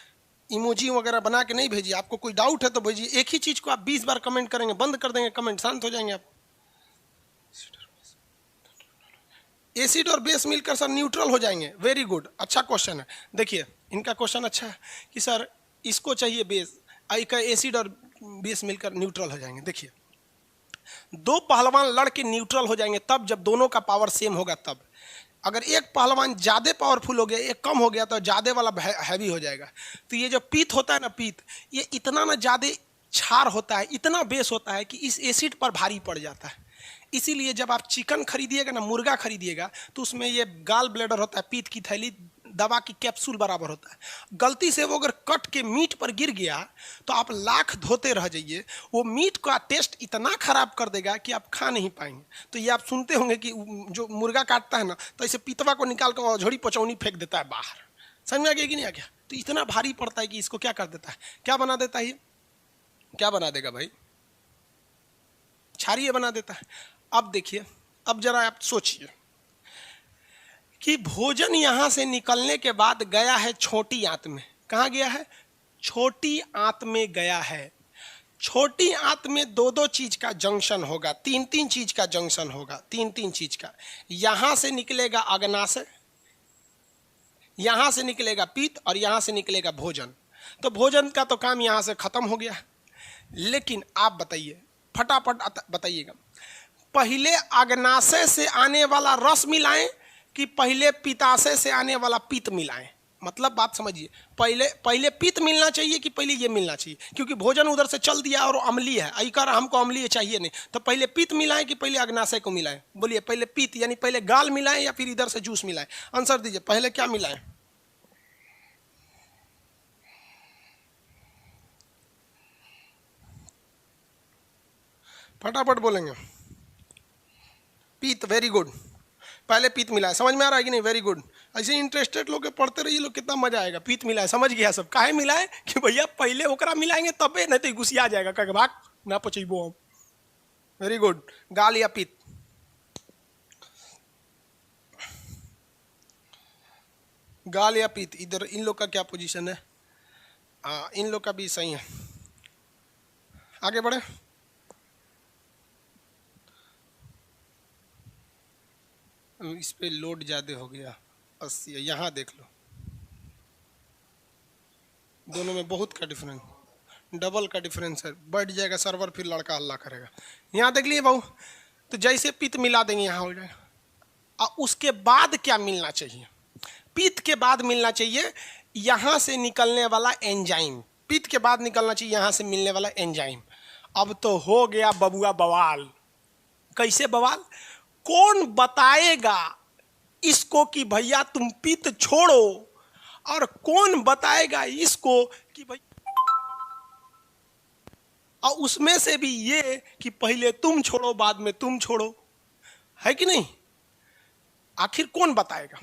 इमोजी वगैरह बना के नहीं भेजिए। आपको कोई डाउट है तो भेजिए, एक ही चीज को आप 20 बार कमेंट करेंगे, बंद कर देंगे कमेंट, शांत हो जाएंगे आप। एसिड और बेस मिलकर सर न्यूट्रल हो जाएंगे, वेरी गुड, अच्छा क्वेश्चन है। देखिए इनका क्वेश्चन अच्छा है कि सर इसको चाहिए बेस, एसिड और बेस मिलकर न्यूट्रल हो जाएंगे। देखिए दो पहलवान लड़ के न्यूट्रल हो जाएंगे तब जब दोनों का पावर सेम होगा तब। अगर एक पहलवान ज़्यादा पावरफुल हो गया, एक कम हो गया, तो ज़्यादा वाला हैवी हो जाएगा। तो ये जो पीत होता है ना, पीत, ये इतना ना ज़्यादा क्षार होता है, इतना बेस होता है कि इस एसिड पर भारी पड़ जाता है। इसीलिए जब आप चिकन खरीदिएगा ना, मुर्गा खरीदिएगा, तो उसमें ये गाल ब्लेडर होता है, पीत की थैली, दवा की कैप्सूल बराबर होता है। गलती से वो अगर कट के मीट पर गिर गया तो आप लाख धोते रह जाइए, वो मीट का टेस्ट इतना खराब कर देगा कि आप खा नहीं पाएंगे। तो ये आप सुनते होंगे कि जो मुर्गा काटता है ना, तो ऐसे पीतवा को निकाल कर झोड़ी पचौनी फेंक देता है बाहर। समझ में आ गया कि नहीं आ गया। तो इतना भारी पड़ता है कि इसको क्या कर देता है, क्या बना देता है, ये क्या बना देगा भाई, क्षारीय बना देता है। अब देखिए, अब जरा आप सोचिए कि भोजन यहां से निकलने के बाद गया है छोटी आंत में। कहां गया है, छोटी आंत में गया है। छोटी आंत में दो दो चीज का जंक्शन होगा, तीन तीन चीज का जंक्शन होगा, तीन तीन चीज का। यहां से निकलेगा अग्नाशय, यहां से निकलेगा पित्त, और यहां से निकलेगा भोजन। तो भोजन का तो काम यहां से खत्म हो गया। लेकिन आप बताइए, फटाफट बताइएगा, पहले अग्नाशय से आने वाला रस मिलाएं कि पहले पित्ताशय से आने वाला पित्त मिलाएं। मतलब बात समझिए, पहले पित्त मिलना चाहिए कि पहले ये मिलना चाहिए, क्योंकि भोजन उधर से चल दिया और अम्लीय है, अईकर हमको अम्लीय चाहिए नहीं, तो पहले पित्त मिलाएं कि पहले अग्नाशय को मिलाएं। बोलिए, पहले पित्त यानी पहले गाल मिलाएं या फिर इधर से जूस मिलाएं। आंसर दीजिए, पहले क्या मिलाएं, फटाफट बोलेंगे। पित्त, वेरी गुड, पहले पित्त मिलाए। समझ में आ रहा है कि नहीं, वेरी गुड। ऐसे इंटरेस्टेड लोग पढ़ते रहिए, लोग कितना मजा आएगा। पित्त मिलाए, समझ गया सब, काहे मिलाए कि भैया पहले ओकरा मिलाएंगे तबे, नहीं तो गुस्सिया जाएगा, कह भाग ना पचेबो हम। वेरी गुड, गाल या पित्त, गाल या पित्त, इधर इन लोग का क्या पोजीशन है, इन लोग का भी सही है। आगे बढ़े। इस पे लोड ज्यादा हो गया 80, यहाँ देख लो, दोनों में बहुत का डिफरेंस, डबल का डिफरेंस है, बढ़ जाएगा सर्वर, फिर लड़का हल्ला करेगा। यहाँ देख लिए बहू, तो जैसे पित्त मिला देंगे यहाँ हो जाएगा। और उसके बाद क्या मिलना चाहिए? पित्त के बाद मिलना चाहिए यहाँ से निकलने वाला एंजाइम, पित्त के बाद निकलना चाहिए यहाँ से मिलने वाला एंजाइम। अब तो हो गया बबुआ बवाल। कैसे बवाल? कौन बताएगा इसको कि भैया तुम पित्त छोड़ो, और कौन बताएगा इसको कि भाई, और उसमें से भी ये कि पहले तुम छोड़ो बाद में तुम छोड़ो, है कि नहीं? आखिर कौन बताएगा?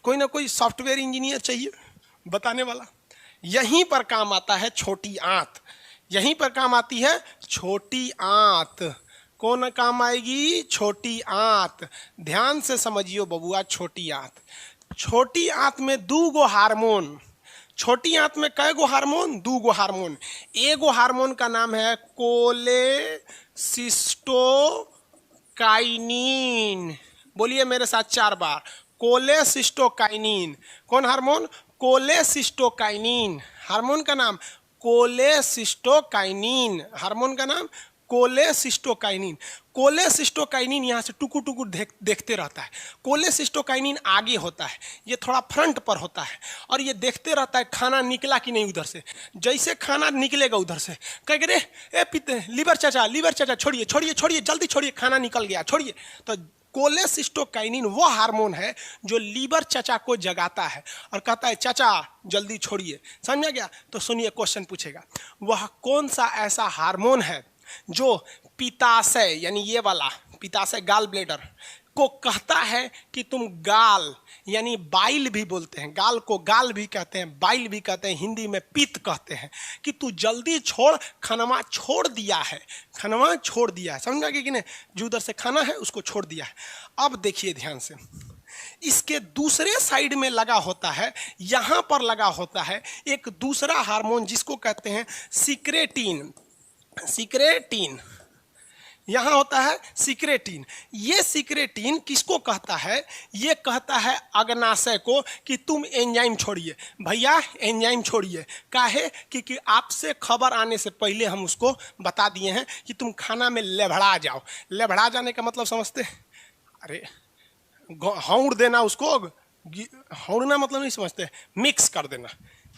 कोई ना कोई सॉफ्टवेयर इंजीनियर चाहिए बताने वाला। यहीं पर काम आता है छोटी आंत, यहीं पर काम आती है छोटी आंत। कौन काम आएगी? छोटी आंत। ध्यान से समझियो बबुआ, छोटी आंत। छोटी आंत में 2 गो हार्मोन। छोटी आंत में कै गो हार्मोन? 2 गो हार्मोन। एगो हार्मोन का नाम है कोलेसिस्टोकाइनिन। बोलिए मेरे साथ 4 बार, कोलेसिस्टोकाइनिन। कौन हार्मोन? कोलेसिस्टोकाइनिन। हार्मोन का नाम कोलेसिस्टोकाइनिन। हार्मोन का नाम कोलेसिस्टोकाइनिन। कोलेसिस्टोकाइनिन यहाँ से टुकुर टुकुर देखते रहता है। कोलेसिस्टोकाइनिन आगे होता है, ये थोड़ा फ्रंट पर होता है, और ये देखते रहता है खाना निकला कि नहीं उधर से। जैसे खाना निकलेगा उधर से कहेगा रे ए पिते लीवर चाचा छोड़िए छोड़िए छोड़िए, जल्दी छोड़िए, खाना निकल गया छोड़िए। तो कोलेसिस्टोकाइनिन वो हार्मोन है जो लीवर चाचा को जगाता है और कहता है चाचा जल्दी छोड़िए। समझ गया? तो सुनिए, क्वेश्चन पूछेगा, वह कौन सा ऐसा हार्मोन है जो पित्ताशय, यानी ये वाला पित्ताशय, गाल ब्लेडर को कहता है कि तुम गाल, यानी बाइल भी बोलते हैं, गाल को गाल भी कहते हैं, बाइल भी कहते हैं, हिंदी में पित्त कहते हैं, कि तू जल्दी छोड़, खनवा छोड़ दिया है, खनवा छोड़ दिया है। समझ गए कि नहीं? जो उधर से खाना है उसको छोड़ दिया है। अब देखिए ध्यान से, इसके दूसरे साइड में लगा होता है, यहां पर लगा होता है एक दूसरा हार्मोन जिसको कहते हैं सिक्रेटिन। सिक्रेटिन यहां होता है सिक्रेटिन। ये सिक्रेटिन किसको कहता है? ये कहता है अग्नाशय को कि तुम एंजाइम छोड़िए, भैया एंजाइम छोड़िए। काहे? क्योंकि आपसे खबर आने से पहले हम उसको बता दिए हैं कि तुम खाना में लेभड़ा जाओ। लेभड़ा जाने का मतलब समझते? अरे हौड़ देना उसको, हौड़ना मतलब नहीं समझते, मिक्स कर देना,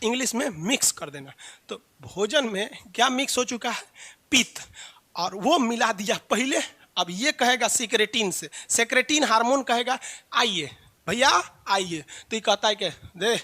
इंग्लिश में मिक्स कर देना। तो भोजन में क्या मिक्स हो चुका है? पित्त, और वो मिला दिया पहले। अब ये कहेगा सिक्रेटिन से, सेक्रेटिन हार्मोन कहेगा आइए भैया आइए, तो ये कहता है कि दे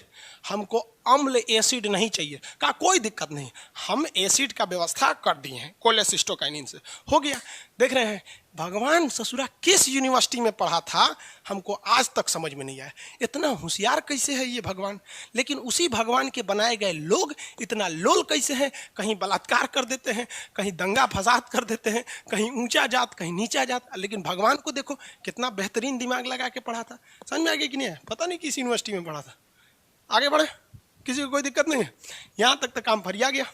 हमको अम्ल एसिड नहीं चाहिए। का कोई दिक्कत नहीं, हम एसिड का व्यवस्था कर दिए हैं कोलेसिस्टोकाइनिन से, हो गया। देख रहे हैं भगवान ससुरा किस यूनिवर्सिटी में पढ़ा था, हमको आज तक समझ में नहीं आया। इतना होशियार कैसे है ये भगवान, लेकिन उसी भगवान के बनाए गए लोग इतना लोल कैसे हैं? कहीं बलात्कार कर देते हैं, कहीं दंगा फसाद कर देते हैं, कहीं ऊंचा जात कहीं नीचा जात। लेकिन भगवान को देखो कितना बेहतरीन दिमाग लगा के पढ़ा था। समझ में आ गया कि नहीं? पता नहीं किस यूनिवर्सिटी में पढ़ा था। आगे बढ़े, किसी को कोई दिक्कत नहीं है? यहाँ तक तो काम फरिया गया,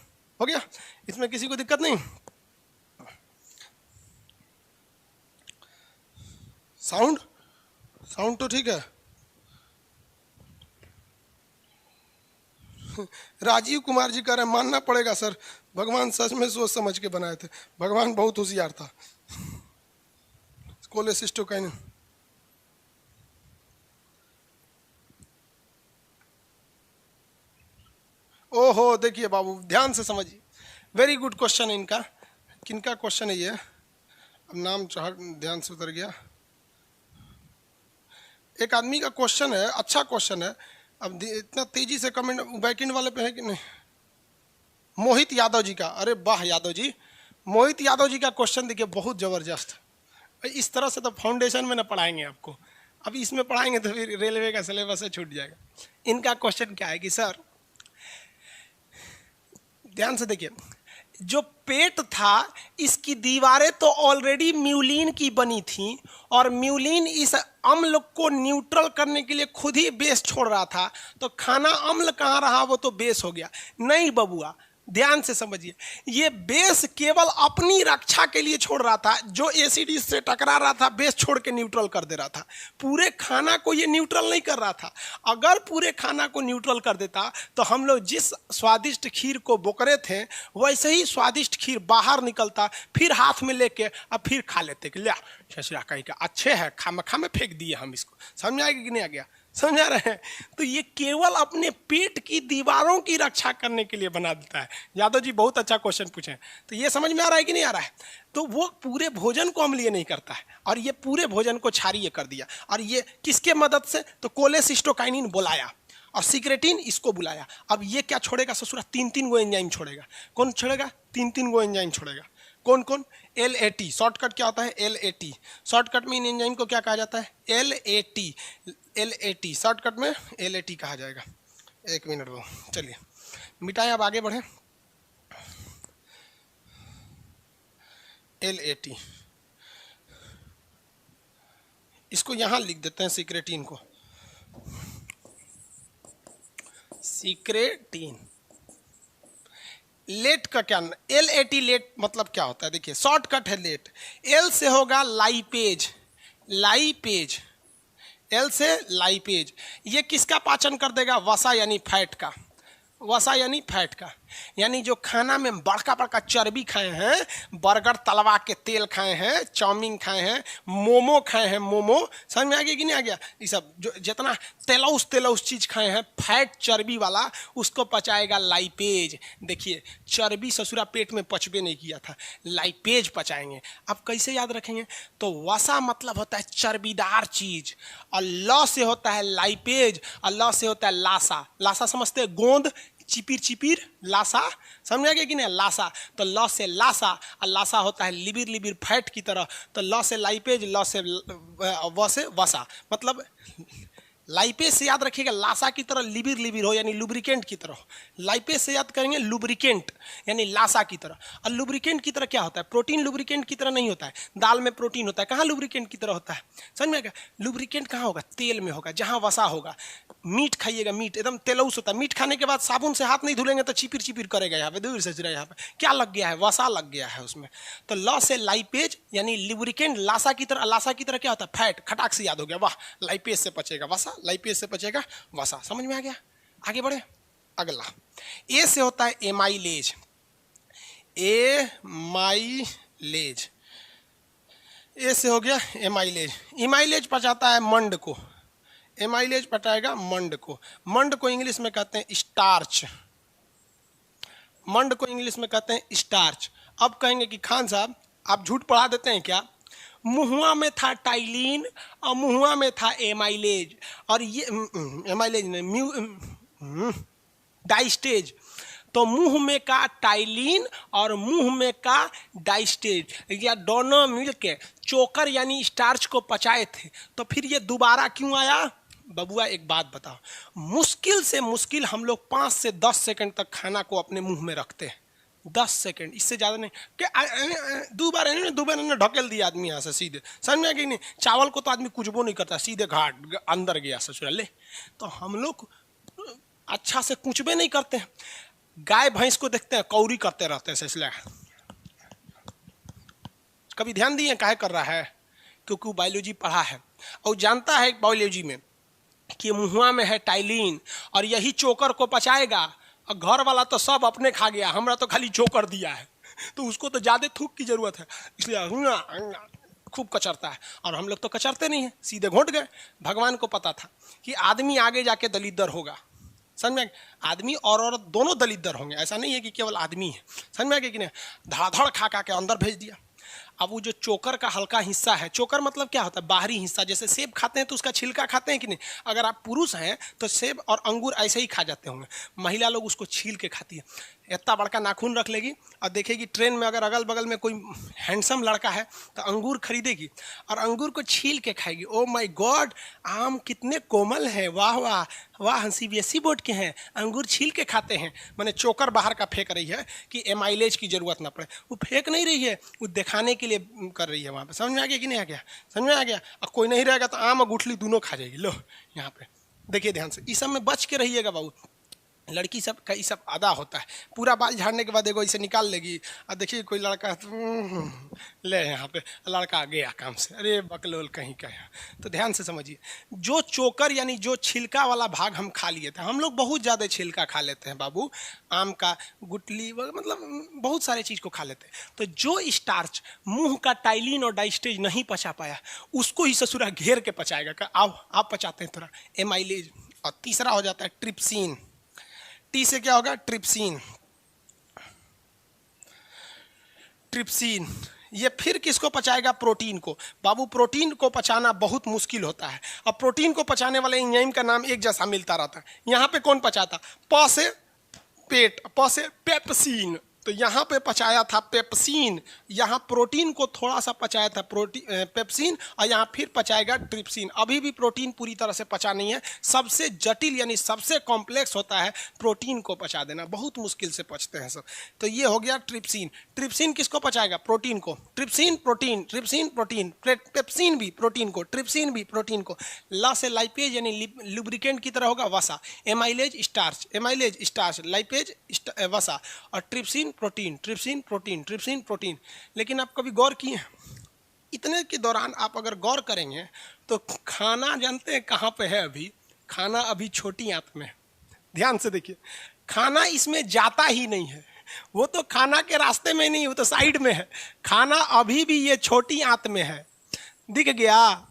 हो गया, इसमें किसी को दिक्कत नहीं। साउंड साउंड तो ठीक है। राजीव कुमार जी कह रहे हैं मानना पड़ेगा सर, भगवान सच में सोच समझ के बनाए थे, भगवान बहुत होशियार था। कोलेसिस्टोकाइनिन ओहो, देखिए बाबू ध्यान से समझिए, वेरी गुड क्वेश्चन है इनका। किनका क्वेश्चन है ये? अब नाम ध्यान से उतर गया। एक आदमी का क्वेश्चन है, अच्छा क्वेश्चन है। अब इतना तेजी से कमेंट बैकएंड वाले पे है कि नहीं? मोहित यादव जी का, अरे वाह यादव जी, मोहित यादव जी का क्वेश्चन देखिए बहुत जबरदस्त। इस तरह से तो फाउंडेशन में ना पढ़ाएंगे आपको, अभी इसमें पढ़ाएंगे तो फिर रेलवे का सिलेबस से छूट जाएगा। इनका क्वेश्चन क्या है कि सर ध्यान से देखिए, जो पेट था इसकी दीवारें तो ऑलरेडी म्यूलिन की बनी थी, और म्यूलिन इस अम्ल को न्यूट्रल करने के लिए खुद ही बेस छोड़ रहा था, तो खाना अम्ल कहाँ रहा? वो तो बेस हो गया। नहीं बबुआ, ध्यान से समझिए, ये बेस केवल अपनी रक्षा के लिए छोड़ रहा था। जो एसिड से टकरा रहा था बेस छोड़ के न्यूट्रल कर दे रहा था। पूरे खाना को ये न्यूट्रल नहीं कर रहा था। अगर पूरे खाना को न्यूट्रल कर देता तो हम लोग जिस स्वादिष्ट खीर को बोकरे थे वैसे ही स्वादिष्ट खीर बाहर निकलता, फिर हाथ में लेके अब फिर खा लेते कि लिया शशुरा कहीं का अच्छे है, खा में फेंक दिए हम इसको। समझ आएगा कि नहीं आ गया? समझा रहे हैं? तो ये केवल अपने पेट की दीवारों की रक्षा करने के लिए बना देता है। यादव जी बहुत अच्छा क्वेश्चन पूछे। तो ये समझ में आ रहा है कि नहीं आ रहा है? तो वो पूरे भोजन को अम्लीय नहीं करता है और ये पूरे भोजन को क्षारीय कर दिया। और ये किसके मदद से? तो कोलेसिस्टोकाइनिन बुलाया और सिक्रेटिन इसको बुलाया। अब ये क्या छोड़ेगा ससुरा? 3 गो एंजाइम छोड़ेगा। कौन छोड़ेगा? 3 गो एंजाइम छोड़ेगा। कौन कौन? LAT। शॉर्टकट क्या होता है? LAT। शॉर्टकट में इन एंजाइम को क्या कहा जाता है? LAT। शॉर्टकट में LAT कहा जाएगा। 1 मिनट वो, चलिए मिटाएं, अब आगे बढ़े। LAT इसको यहां लिख देते हैं, सिक्रेटिन को। सिक्रेटिन लेट का क्या? LAT लेट मतलब क्या होता है? देखिए शॉर्टकट है लेट। L से होगा लाइपेज, लाइपेज, L से लाइपेज। ये किसका पाचन कर देगा? वसा यानी फैट का, वसा यानी फैट का। यानी जो खाना में बड़का बड़का चर्बी खाए हैं, बर्गर तलवा के तेल खाए हैं, चाउमीन खाए हैं, मोमो खाए हैं, मोमो, समझ में आ गया कि नहीं आ गया? ये सब जो जितना तेलौस चीज खाए हैं फैट चर्बी वाला, उसको पचाएगा लाइपेज। देखिए चर्बी ससुरा पेट में पचबे नहीं किया था, लाइपेज पचाएंगे। अब कैसे याद रखेंगे? तो वसा मतलब होता है चर्बीदार चीज, और ल से होता है लाइपेज, और ल से होता है लासा। लासा समझते हैं? गोंद, चिपिर चिपिर, लासा। समझ आ गया कि नहीं? लासा। तो ल से लासा, और लासा होता है लिबिर, लिबिर फैट की तरह। तो ल से लाइपेज, ल से व से वसा। मतलब लाइपेज से याद रखिएगा लासा की तरह, लिबिर लिबिर हो यानी लुब्रिकेंट की तरह। लाइपेज से याद करेंगे लुब्रिकेंट यानी लासा की तरह। और लुब्रिकेंट की तरह क्या होता है? प्रोटीन लुब्रिकेंट की तरह नहीं होता है। दाल में प्रोटीन होता है, कहाँ लुब्रिकेंट की तरह होता है? समझ में आएगा? लुब्रिकेंट कहाँ होगा? तेल में होगा, जहाँ वसा होगा। मीट खाइएगा, मीट एकदम तेलौस होता है। मीट खाने के बाद साबुन से हाथ नहीं धुलेंगे तो चिपिर चिपिर करेगा, यहाँ पे दूर से जरा, यहाँ पे क्या लग गया है? वसा लग गया है उसमें। तो ल से लाइपेज यानी लुब्रिकेंट, लासा की तरह। लासा की तरह क्या होता है? फैट। खटाक से याद हो गया, वाह, लाइपेज से पचेगा वसा, लाइपेज से पचेगा वसा। समझ में आ गया? आगे बढ़े। अगला ए से होता है एमाइलेज, एमाइलेज। ए से हो गया एमाइलेज। एमाइलेज पचाता है मंड को, एमाइलेज पचाएगा मंड को। मंड को इंग्लिश में कहते हैं स्टार्च, मंड को इंग्लिश में कहते हैं स्टार्च। अब कहेंगे कि खान साहब आप झूठ पढ़ा देते हैं क्या? मुहुआ में था टाइलिन और मुहुआ में था एमाइलेज, और ये एमाइलेज नहीं, डाइस्टेज। तो मुंह में का टाइलिन और मुंह में का डाइस्टेज, या दोनों मिलके चोकर यानी स्टार्च को पचाए थे। तो फिर ये दोबारा क्यों आया? बबुआ एक बात बताओ, मुश्किल से मुश्किल हम लोग 5 से 10 सेकंड तक खाना को अपने मुंह में रखते हैं। 10 सेकंड, इससे ज़्यादा नहीं। दो बार ढकेल दिया आदमी यहाँ से सीधे। समझ में आ गई नहीं? चावल को तो आदमी कुचबो नहीं करता, सीधे घाट अंदर गया ससुराल ले। तो हम लोग अच्छा से कुचबे नहीं करते हैं। गाय भैंस को देखते हैं कौरी करते रहते हैं, इसलिए कभी ध्यान दिए काहे कर रहा है? क्योंकि वो बायोलॉजी पढ़ा है और जानता है बायोलॉजी में कि मुहुआ में है टाइलिन और यही चोकर को पचाएगा। और घर वाला तो सब अपने खा गया, हमरा तो खाली चोकर दिया है, तो उसको तो ज़्यादा थूक की जरूरत है, इसलिए खूब कचरता है। और हम लोग तो कचरते नहीं हैं, सीधे घोंट गए। भगवान को पता था कि आदमी आगे जाके दलिद्र होगा। समझ में? आदमी और औरत दोनों दलिद्र होंगे, ऐसा नहीं है कि केवल आदमी है। समझ में आ गया कि नहीं? धड़ाधड़ खा के अंदर भेज दिया। अब वो जो चोकर का हल्का हिस्सा है, चोकर मतलब क्या होता है? बाहरी हिस्सा। जैसे सेब खाते हैं तो उसका छिलका खाते हैं कि नहीं? अगर आप पुरुष हैं तो सेब और अंगूर ऐसे ही खा जाते होंगे, महिला लोग उसको छील के खाती है। इतना बड़का नाखून रख लेगी और देखेगी ट्रेन में अगर अगल बगल में कोई हैंडसम लड़का है तो अंगूर खरीदेगी और अंगूर को छील के खाएगी। ओ माय गॉड, आम कितने कोमल हैं, वाह वाह वाह, CBSE बोर्ड के हैं, अंगूर छील के खाते हैं। मैंने चोकर बाहर का फेंक रही है कि एमाइलेज की जरूरत ना पड़े। वो फेंक नहीं रही है, वो दिखाने के लिए कर रही है वहाँ पे। समझ में आ गया कि नहीं आ गया? समझ में आ गया? और कोई नहीं रहेगा तो आम और गुठली दोनों खा जाएगी। लो यहाँ पे देखिए ध्यान से, इस सब में बच के रहिएगा बाबू। लड़की सब का ये सब आदा होता है, पूरा बाल झाड़ने के बाद एगो इसे निकाल लेगी और देखिए कोई लड़का ले यहाँ पे लड़का आ गया काम से, अरे बकलोल कहीं का है। तो ध्यान से समझिए, जो चोकर यानी जो छिलका वाला भाग हम खा लिए थे, हम लोग बहुत ज़्यादा छिलका खा लेते हैं बाबू, आम का गुटली मतलब बहुत सारे चीज़ को खा लेते हैं। तो जो स्टार्च मुंह का टाइलिन और डाइस्टेज नहीं पचा पाया, उसको ही ससुरा घेर के पचाएगा। आओ आप पचाते हैं थोड़ा एमाइलेज। और तीसरा हो जाता है ट्रिप्सिन। टी से क्या होगा? ट्रिप्सिन। ट्रिप्सिन ये फिर किसको पचाएगा? प्रोटीन को। बाबू प्रोटीन को पचाना बहुत मुश्किल होता है। अब प्रोटीन को पचाने वाले एंजाइम का नाम एक जैसा मिलता रहता है। यहाँ पे कौन पचाता? प से पेट, प से पेप्सिन, तो यहाँ पे पचाया था पेप्सिन, यहाँ प्रोटीन को थोड़ा सा पचाया था पेप्सिन, और यहाँ फिर पचाएगा ट्रिप्सिन। अभी भी प्रोटीन पूरी तरह से पचा नहीं है। सबसे जटिल यानी सबसे कॉम्प्लेक्स होता है प्रोटीन को पचा देना, बहुत मुश्किल से पचते हैं सब। तो ये हो गया ट्रिप्सिन। ट्रिप्सिन किसको पचाएगा? प्रोटीन को। Trypsin protein, trypsin protein, pepsin भी प्रोटीन को, ट्रिप्सिन भी प्रोटीन को। ला से लाइपेज यानी लुब्रिकेंट की तरह होगा वसा, amylase starch, amylase starch, lipase वसा, और trypsin protein, trypsin protein, trypsin protein. लेकिन आप कभी गौर किए? इतने के दौरान आप अगर गौर करेंगे तो खाना जानते हैं कहाँ पे है? अभी खाना अभी छोटी आंत में। ध्यान से देखिए, खाना इसमें जाता ही नहीं है, वो तो खाना के रास्ते में नहीं, वो तो साइड में है। खाना अभी भी ये छोटी आंत में है। दिख गया?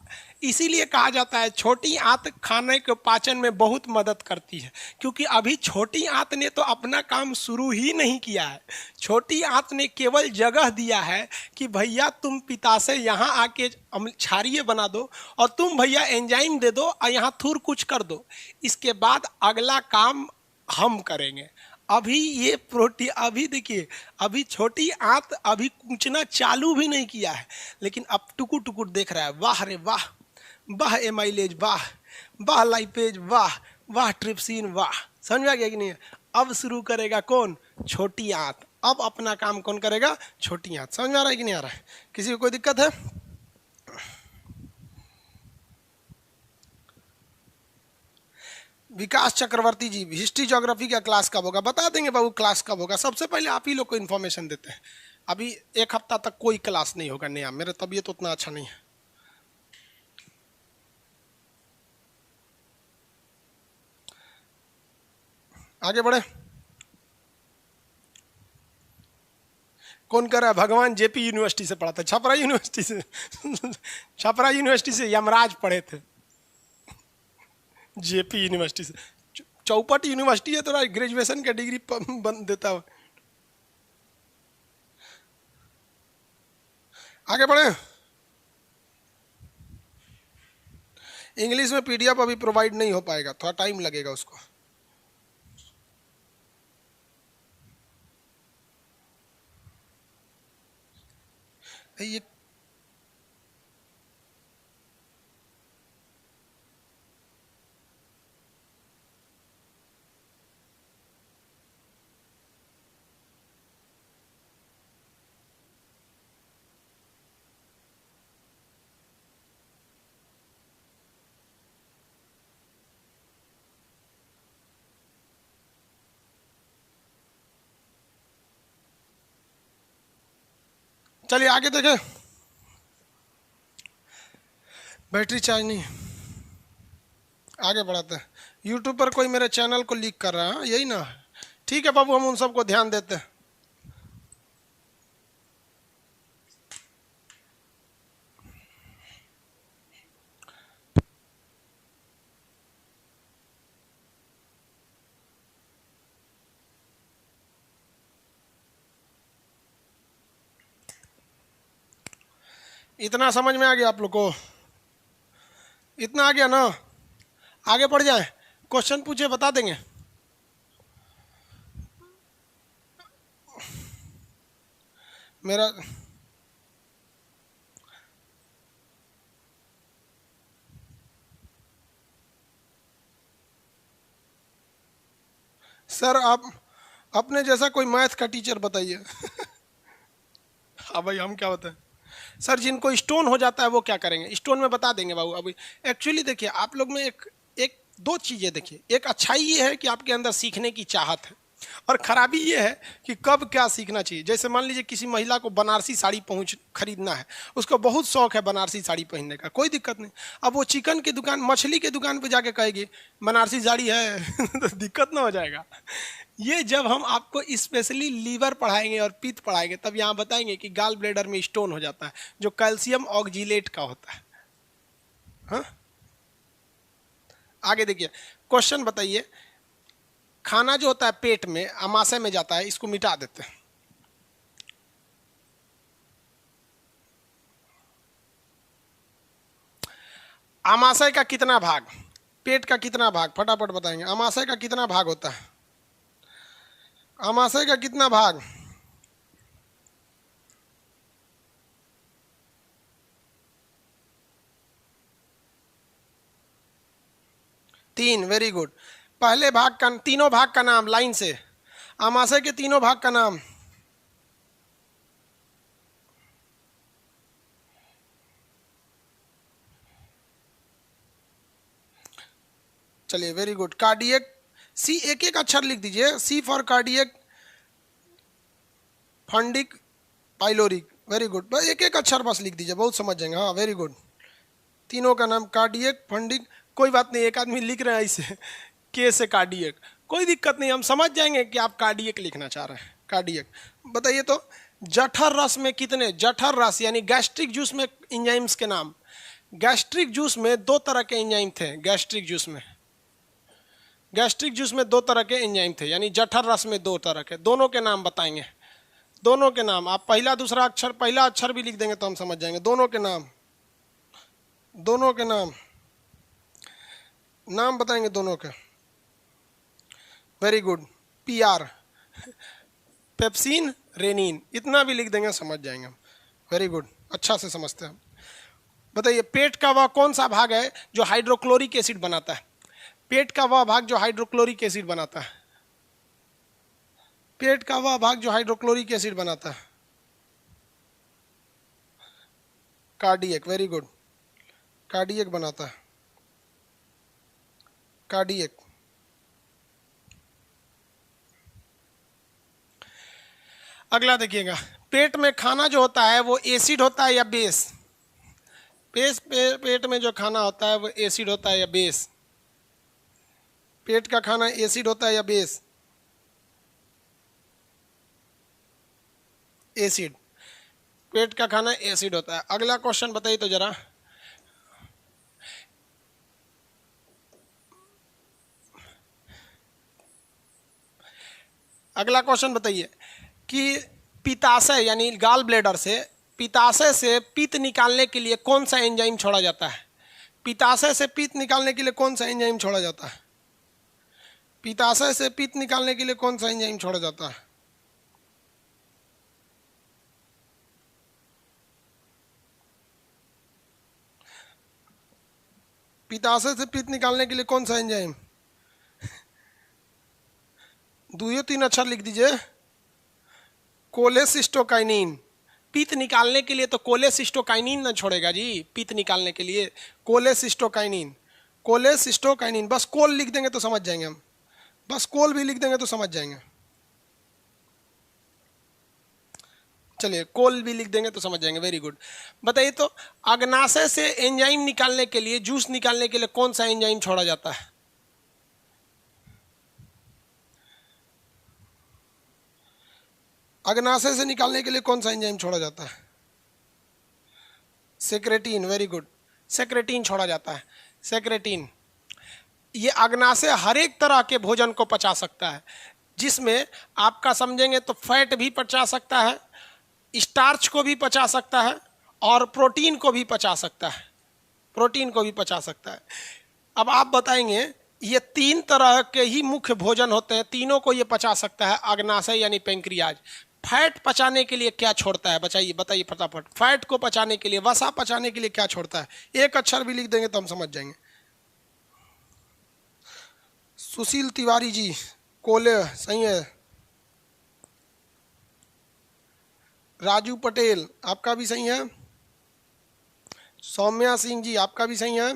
इसीलिए कहा जाता है छोटी आंत खाने के पाचन में बहुत मदद करती है, क्योंकि अभी छोटी आंत ने तो अपना काम शुरू ही नहीं किया है। छोटी आंत ने केवल जगह दिया है कि भैया तुम पित्ताशय यहाँ आके क्षारीय बना दो, और तुम भैया एंजाइम दे दो और यहाँ थूर कुछ कर दो, इसके बाद अगला काम हम करेंगे। अभी ये प्रोटीन, अभी देखिए अभी छोटी आंत अभी कूचना चालू भी नहीं किया है, लेकिन अब टुकुर टुकुर देख रहा है। वाह रे वाह, वाह एमाइलेज, वाह वाह लाइपेज, वाह वाह ट्रिप्सिन, वाह। समझ में आ गया कि नहीं? अब शुरू करेगा कौन? छोटी आंत। अब अपना काम कौन करेगा? छोटी आंत। समझ में आ रहा है कि नहीं आ रहा है? किसी को कोई दिक्कत है? विकास चक्रवर्ती जी, हिस्ट्री ज्योग्राफी का क्लास कब होगा? बता देंगे बाबू क्लास कब होगा। सबसे पहले आप ही लोग को इन्फॉर्मेशन देते हैं। अभी एक हफ्ता तक कोई क्लास नहीं होगा नया, मेरा तबीयत उतना अच्छा नहीं है। आगे बढ़े। कौन कर रहा है? भगवान जेपी यूनिवर्सिटी से पढ़ा था, छपरा यूनिवर्सिटी से छपरा यूनिवर्सिटी से यमराज पढ़े थे, जेपी यूनिवर्सिटी से। चौपट यूनिवर्सिटी है, तो ग्रेजुएशन का डिग्री बन देता हो। आगे बढ़े। इंग्लिश में पीडीएफ अभी प्रोवाइड नहीं हो पाएगा, थोड़ा टाइम लगेगा उसको। ये चलिए आगे देखें। बैटरी चार्ज नहीं, आगे बढ़ाते हैं। यूट्यूब पर कोई मेरे चैनल को लीक कर रहा है, यही ना? ठीक है बाबू, हम उन सबको ध्यान देते हैं। इतना समझ में आ गया आप लोग को? इतना आ गया ना? आगे बढ़ जाए, क्वेश्चन पूछे बता देंगे। मेरा सर, आप अपने जैसा कोई मैथ का टीचर बताइए। हाँ भाई, हम क्या बताएं? सर जिनको स्टोन हो जाता है वो क्या करेंगे? स्टोन में बता देंगे बाबू। अभी एक्चुअली देखिए, आप लोग में एक एक दो चीजें देखिए, एक अच्छाई ये है कि आपके अंदर सीखने की चाहत है, और खराबी ये है कि कब क्या सीखना चाहिए। जैसे मान लीजिए किसी महिला को बनारसी साड़ी पहुंच खरीदना है, उसको बहुत शौक है बनारसी साड़ी पहनने का, कोई दिक्कत नहीं। अब वो चिकन की दुकान, मछली की दुकान पे जाके कहेगी बनारसी साड़ी है तो दिक्कत ना हो जाएगा। ये जब हम आपको स्पेशली लीवर पढ़ाएंगे और पित्त पढ़ाएंगे, तब यहाँ बताएंगे कि गाल ब्लेडर में स्टोन हो जाता है जो कैल्शियम ऑक्जिलेट का होता है। हाँ, आगे देखिए क्वेश्चन बताइए, खाना जो होता है पेट में आमाशय में जाता है, इसको मिटा देते हैं। आमाशय का कितना भाग, पेट का कितना भाग, फटाफट बताएंगे। आमाशय का कितना भाग होता है, आमाशय का कितना भाग? तीन, वेरी गुड। पहले भाग का, तीनों भाग का नाम लाइन से, आमाशय के तीनों भाग का नाम। चलिए वेरी गुड। कार्डियक, सी, एक एक अक्षर लिख दीजिए। C for cardiac, fundic, pyloric, very good. बस एक एक अक्षर बस लिख दीजिए, बहुत समझ जाएंगे। हाँ वेरी गुड। तीनों का नाम कार्डियक, फंडिक, कोई बात नहीं, एक आदमी लिख रहे हैं ऐसे के से कार्डियक, कोई दिक्कत नहीं, हम समझ जाएंगे कि आप कार्डियक लिखना चाह रहे हैं। कार्डियक बताइए तो, जठर रस में कितने, जठर रस यानी गैस्ट्रिक जूस में एंजाइम्स के नाम। गैस्ट्रिक जूस में दो तरह के एंजाइम थे, गैस्ट्रिक जूस में, गैस्ट्रिक जूस में दो तरह के एंजाइम थे, यानी जठर रस में दो तरह के, दोनों के नाम बताएंगे। दोनों के नाम, आप पहला दूसरा अक्षर, पहला अक्षर भी लिख देंगे तो हम समझ जाएंगे। दोनों के नाम, दोनों के नाम, नाम बताएंगे दोनों के। Very good. P R, pepsin, rennin, इतना भी लिख देंगे समझ जाएंगे। वेरी गुड, अच्छा से समझते हैं। बताइए पेट का वह कौन सा भाग है जो हाइड्रोक्लोरिक एसिड बनाता है, पेट का वह भाग जो हाइड्रोक्लोरिक एसिड बनाता है, पेट का वह भाग जो हाइड्रोक्लोरिक एसिड बनाता है। कार्डियक, वेरी गुड, कार्डियक बनाता है, कार्डियक। अगला देखिएगा, पेट में खाना जो होता है वो एसिड होता है या बेस, पेट में जो खाना होता है वो एसिड होता है या बेस, पेट का खाना एसिड होता है या बेस? एसिड, पेट का खाना एसिड होता है। अगला क्वेश्चन बताइए तो जरा, अगला क्वेश्चन बताइए कि पित्ताशय यानी गाल ब्लेडर से, पित्ताशय से पित्त निकालने के लिए कौन सा एंजाइम छोड़ा जाता है, पित्ताशय से पित्त निकालने के लिए कौन सा एंजाइम छोड़ा जाता है, पित्ताशय से पित्त निकालने के लिए कौन सा एंजाइम छोड़ा जाता है? पित्ताशय से पित्त निकालने के लिए कौन सा एंजाइम? दो तीन अक्षर लिख दीजिए। कोलेसिस्टोकाइनिन। पित्त निकालने के लिए तो कोलेसिस्टोकाइनिन ना छोड़ेगा जी, पित्त निकालने के लिए कोलेसिस्टोकाइनिन, कोलेसिस्टोकाइनिन, बस कोल लिख देंगे तो समझ जाएंगे हम, बस कोल भी लिख देंगे तो समझ जाएंगे। चलिए कोल भी लिख देंगे तो समझ जाएंगे, वेरी गुड। बताइए तो अग्नाशय से एंजाइम निकालने के लिए, जूस निकालने के लिए कौन सा एंजाइम छोड़ा जाता है? अग्नाशय से निकालने के लिए कौन सा एंजाइम छोड़ा जाता है? सेक्रेटिन, वेरी गुड, सेक्रेटिन छोड़ा जाता है, सेक्रेटिन। ये अग्नाशय हर एक तरह के भोजन को पचा सकता है, जिसमें आपका समझेंगे तो फैट भी पचा सकता है, स्टार्च को भी पचा सकता है, और प्रोटीन को भी पचा सकता है, प्रोटीन को भी पचा सकता है। अब आप बताएंगे ये तीन तरह के ही मुख्य भोजन होते हैं, तीनों को ये पचा सकता है अग्नाशय यानी पेंक्रियाज। फैट पचाने के लिए क्या छोड़ता है, बताइए बताइए फटाफट, फैट को पचाने के लिए, वसा पचाने के लिए क्या छोड़ता है? एक अक्षर भी लिख देंगे तो हम समझ जाएंगे। सुशील तिवारी जी, कोले सही है। राजू पटेल आपका भी सही है। सौम्या सिंह जी आपका भी सही है।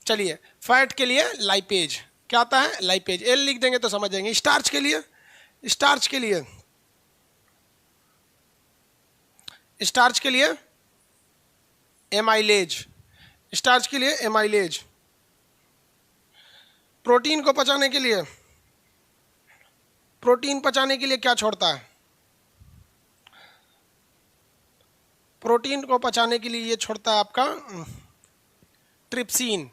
चलिए, फैट के लिए लाइपेज क्या आता है, लाइपेज, एल लिख देंगे तो समझ जाएंगे। स्टार्च के लिए, स्टार्च के लिए, स्टार्च के लिए एमाइलेज, स्टार्च के लिए एमाइलेज। प्रोटीन को पचाने के लिए, प्रोटीन पचाने के लिए क्या छोड़ता है, प्रोटीन को पचाने के लिए ये छोड़ता है आपका ट्रिप्सिन,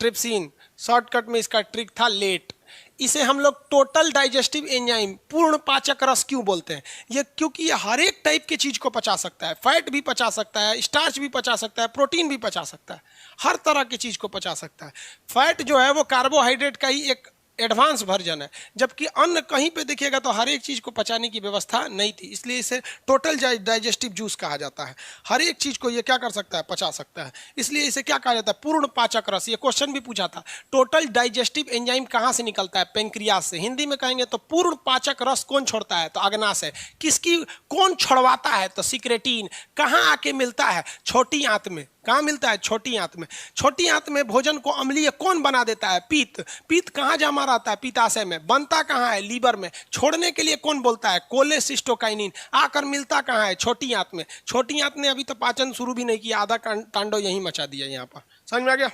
ट्रिप्सिन, शॉर्टकट में इसका ट्रिक था लेट। इसे हम लोग टोटल डाइजेस्टिव एंजाइम, पूर्ण पाचक रस क्यों बोलते हैं, ये क्योंकि ये हर एक टाइप की चीज को पचा सकता है, फैट भी पचा सकता है, स्टार्च भी पचा सकता है, प्रोटीन भी पचा सकता है, हर तरह की चीज को पचा सकता है। फैट जो है वो कार्बोहाइड्रेट का ही एक एडवांस वर्जन है, जबकि अन्न कहीं पे देखिएगा तो हर एक चीज को पचाने की व्यवस्था नहीं थी, इसलिए इसे टोटल डाइजेस्टिव जूस कहा जाता है। हर एक चीज को ये क्या कर सकता है, पचा सकता है, इसलिए इसे क्या कहा जाता है, पूर्ण पाचक रस। ये क्वेश्चन भी पूछा था, टोटल डाइजेस्टिव एंजाइम कहाँ से निकलता है, पेंक्रियास से। हिंदी में कहेंगे तो पूर्ण पाचक रस कौन छोड़ता है, तो अग्नाशय। किसकी, कौन छुड़वाता है, तो सिक्रेटिन। कहाँ आके मिलता है, छोटी आंत में। कहाँ मिलता है, छोटी आंत में। छोटी आंत में भोजन को अम्लीय कौन बना देता है, पीत। पीत कहाँ जमा रहता है, पित्ताशय में। बनता कहाँ है, लीवर में। छोड़ने के लिए कौन बोलता है, कोलेसिस्टोकाइनिन। आकर मिलता कहाँ है, छोटी आंत में। छोटी आंत ने अभी तो पाचन शुरू भी नहीं किया, आधा तांडव यहीं मचा दिया यहाँ पर। समझ में आ गया।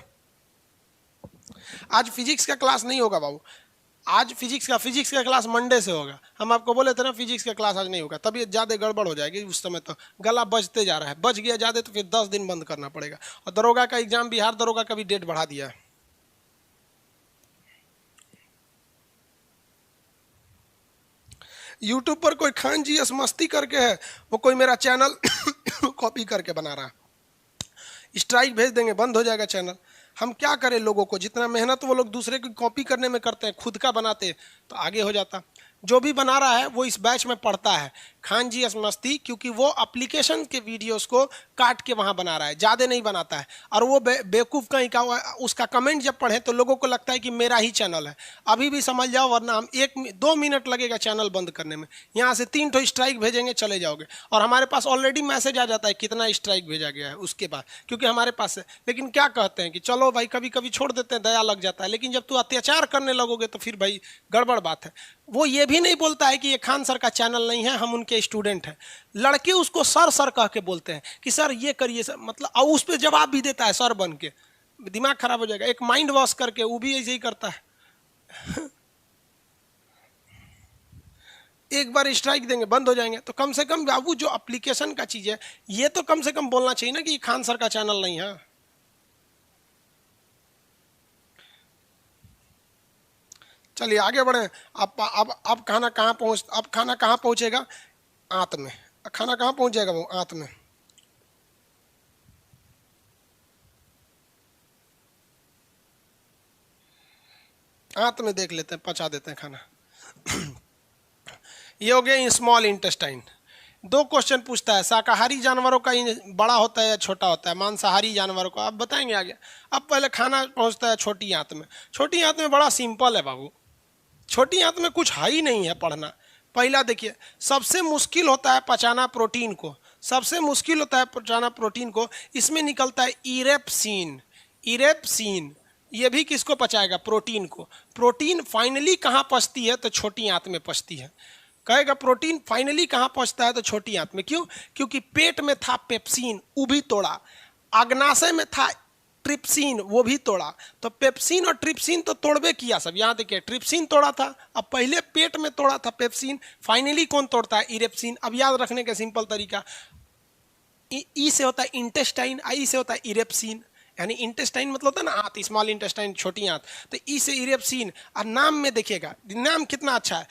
आज फिजिक्स का क्लास नहीं होगा बाबू, आज फिजिक्स का क्लास मंडे से होगा। हम आपको बोले थे ना फिजिक्स का क्लास आज नहीं होगा, तभी ज़्यादा गड़बड़ हो जाएगी। उस समय तो गला बजते जा रहा है, बज गया ज़्यादा तो फिर 10 दिन बंद करना पड़ेगा। और दरोगा का एग्जाम, बिहार दरोगा का भी डेट बढ़ा दिया है। यूट्यूब पर कोई खान जी मस्ती करके है, वो कोई मेरा चैनल कॉपी करके बना रहा है, स्ट्राइक भेज देंगे, बंद हो जाएगा चैनल। हम क्या करें, लोगों को जितना मेहनत वो लोग दूसरे की कॉपी करने में करते हैं, खुद का बनाते तो आगे हो जाता। जो भी बना रहा है वो इस बैच में पढ़ता है, खान जी मस्ती, क्योंकि वो एप्लीकेशन के वीडियोस को काट के वहाँ बना रहा है, ज़्यादा नहीं बनाता है। और वो बेवकूफ़ कहीं का, उसका कमेंट जब पढ़े तो लोगों को लगता है कि मेरा ही चैनल है। अभी भी समझ जाओ, वरना हम 1-2 मिनट लगेगा चैनल बंद करने में। यहाँ से 3 ठो स्ट्राइक भेजेंगे, चले जाओगे। और हमारे पास ऑलरेडी मैसेज आ जाता है कितना स्ट्राइक भेजा गया है उसके बाद, क्योंकि हमारे पास है। लेकिन क्या कहते हैं कि चलो भाई, कभी कभी छोड़ देते हैं, दया लग जाता है। लेकिन जब तू अत्याचार करने लगोगे तो फिर भाई गड़बड़ बात है। वो ये भी नहीं बोलता है कि ये खान सर का चैनल नहीं है, हम उनके स्टूडेंट हैं। लड़के उसको सर सर कह के बोलते हैं कि सर ये करिए सर, मतलब, और उस पर जवाब भी देता है सर बन के। दिमाग खराब हो जाएगा। एक माइंड वॉश करके वो भी ऐसे ही करता है। एक बार स्ट्राइक देंगे, बंद हो जाएंगे। तो कम से कम बाबू, जो एप्लीकेशन का चीज है ये तो कम से कम बोलना चाहिए ना कि खान सर का चैनल नहीं है। चलिए आगे बढ़े। अब खाना कहाँ पहुंचेगा, आंत में। खाना कहाँ पहुंच जाएगा, वो आंत में। आंत में देख लेते हैं, पचा देते हैं खाना। ये हो गया स्मॉल इंटेस्टाइन। 2 क्वेश्चन पूछता है, शाकाहारी जानवरों का बड़ा होता है या छोटा होता है, मांसाहारी जानवरों का। आप बताएंगे आगे। अब पहले खाना पहुंचता है छोटी आंत में। छोटी आंत में बड़ा सिंपल है बाबू, छोटी आंत में कुछ है ही नहीं है पढ़ना। पहला देखिए, सबसे मुश्किल होता है पचाना प्रोटीन को, सबसे मुश्किल होता है पचाना प्रोटीन को। इसमें निकलता है इरेप्सिन। इरेप्सिन ये भी किसको पचाएगा, प्रोटीन को। प्रोटीन फाइनली कहाँ पचती है, तो छोटी आंत में पचती है। कहेगा प्रोटीन फाइनली कहाँ पहुंचता है, तो छोटी आंत में। क्यों, क्योंकि पेट में था पेप्सिन, वो भी तोड़ा। अग्नाशय में था ट्रिप्सिन, वो भी तोड़ा। तो पेप्सिन और ट्रिप्सिन तो तोड़बे किया सब। यहाँ देखिए, ट्रिप्सिन तोड़ा था, अब पहले पेट में तोड़ा था पेप्सिन, फाइनली कौन तोड़ता है, इरेप्सिन। अब याद रखने का सिंपल तरीका, ई से होता है इंटेस्टाइन, आई से होता है इरेप्सिन। यानी इंटेस्टाइन मतलब होता है ना आंत, स्मॉल इंटेस्टाइन छोटी आंत, तो ई से इरेप्सिन। और नाम में देखिएगा, नाम कितना अच्छा है,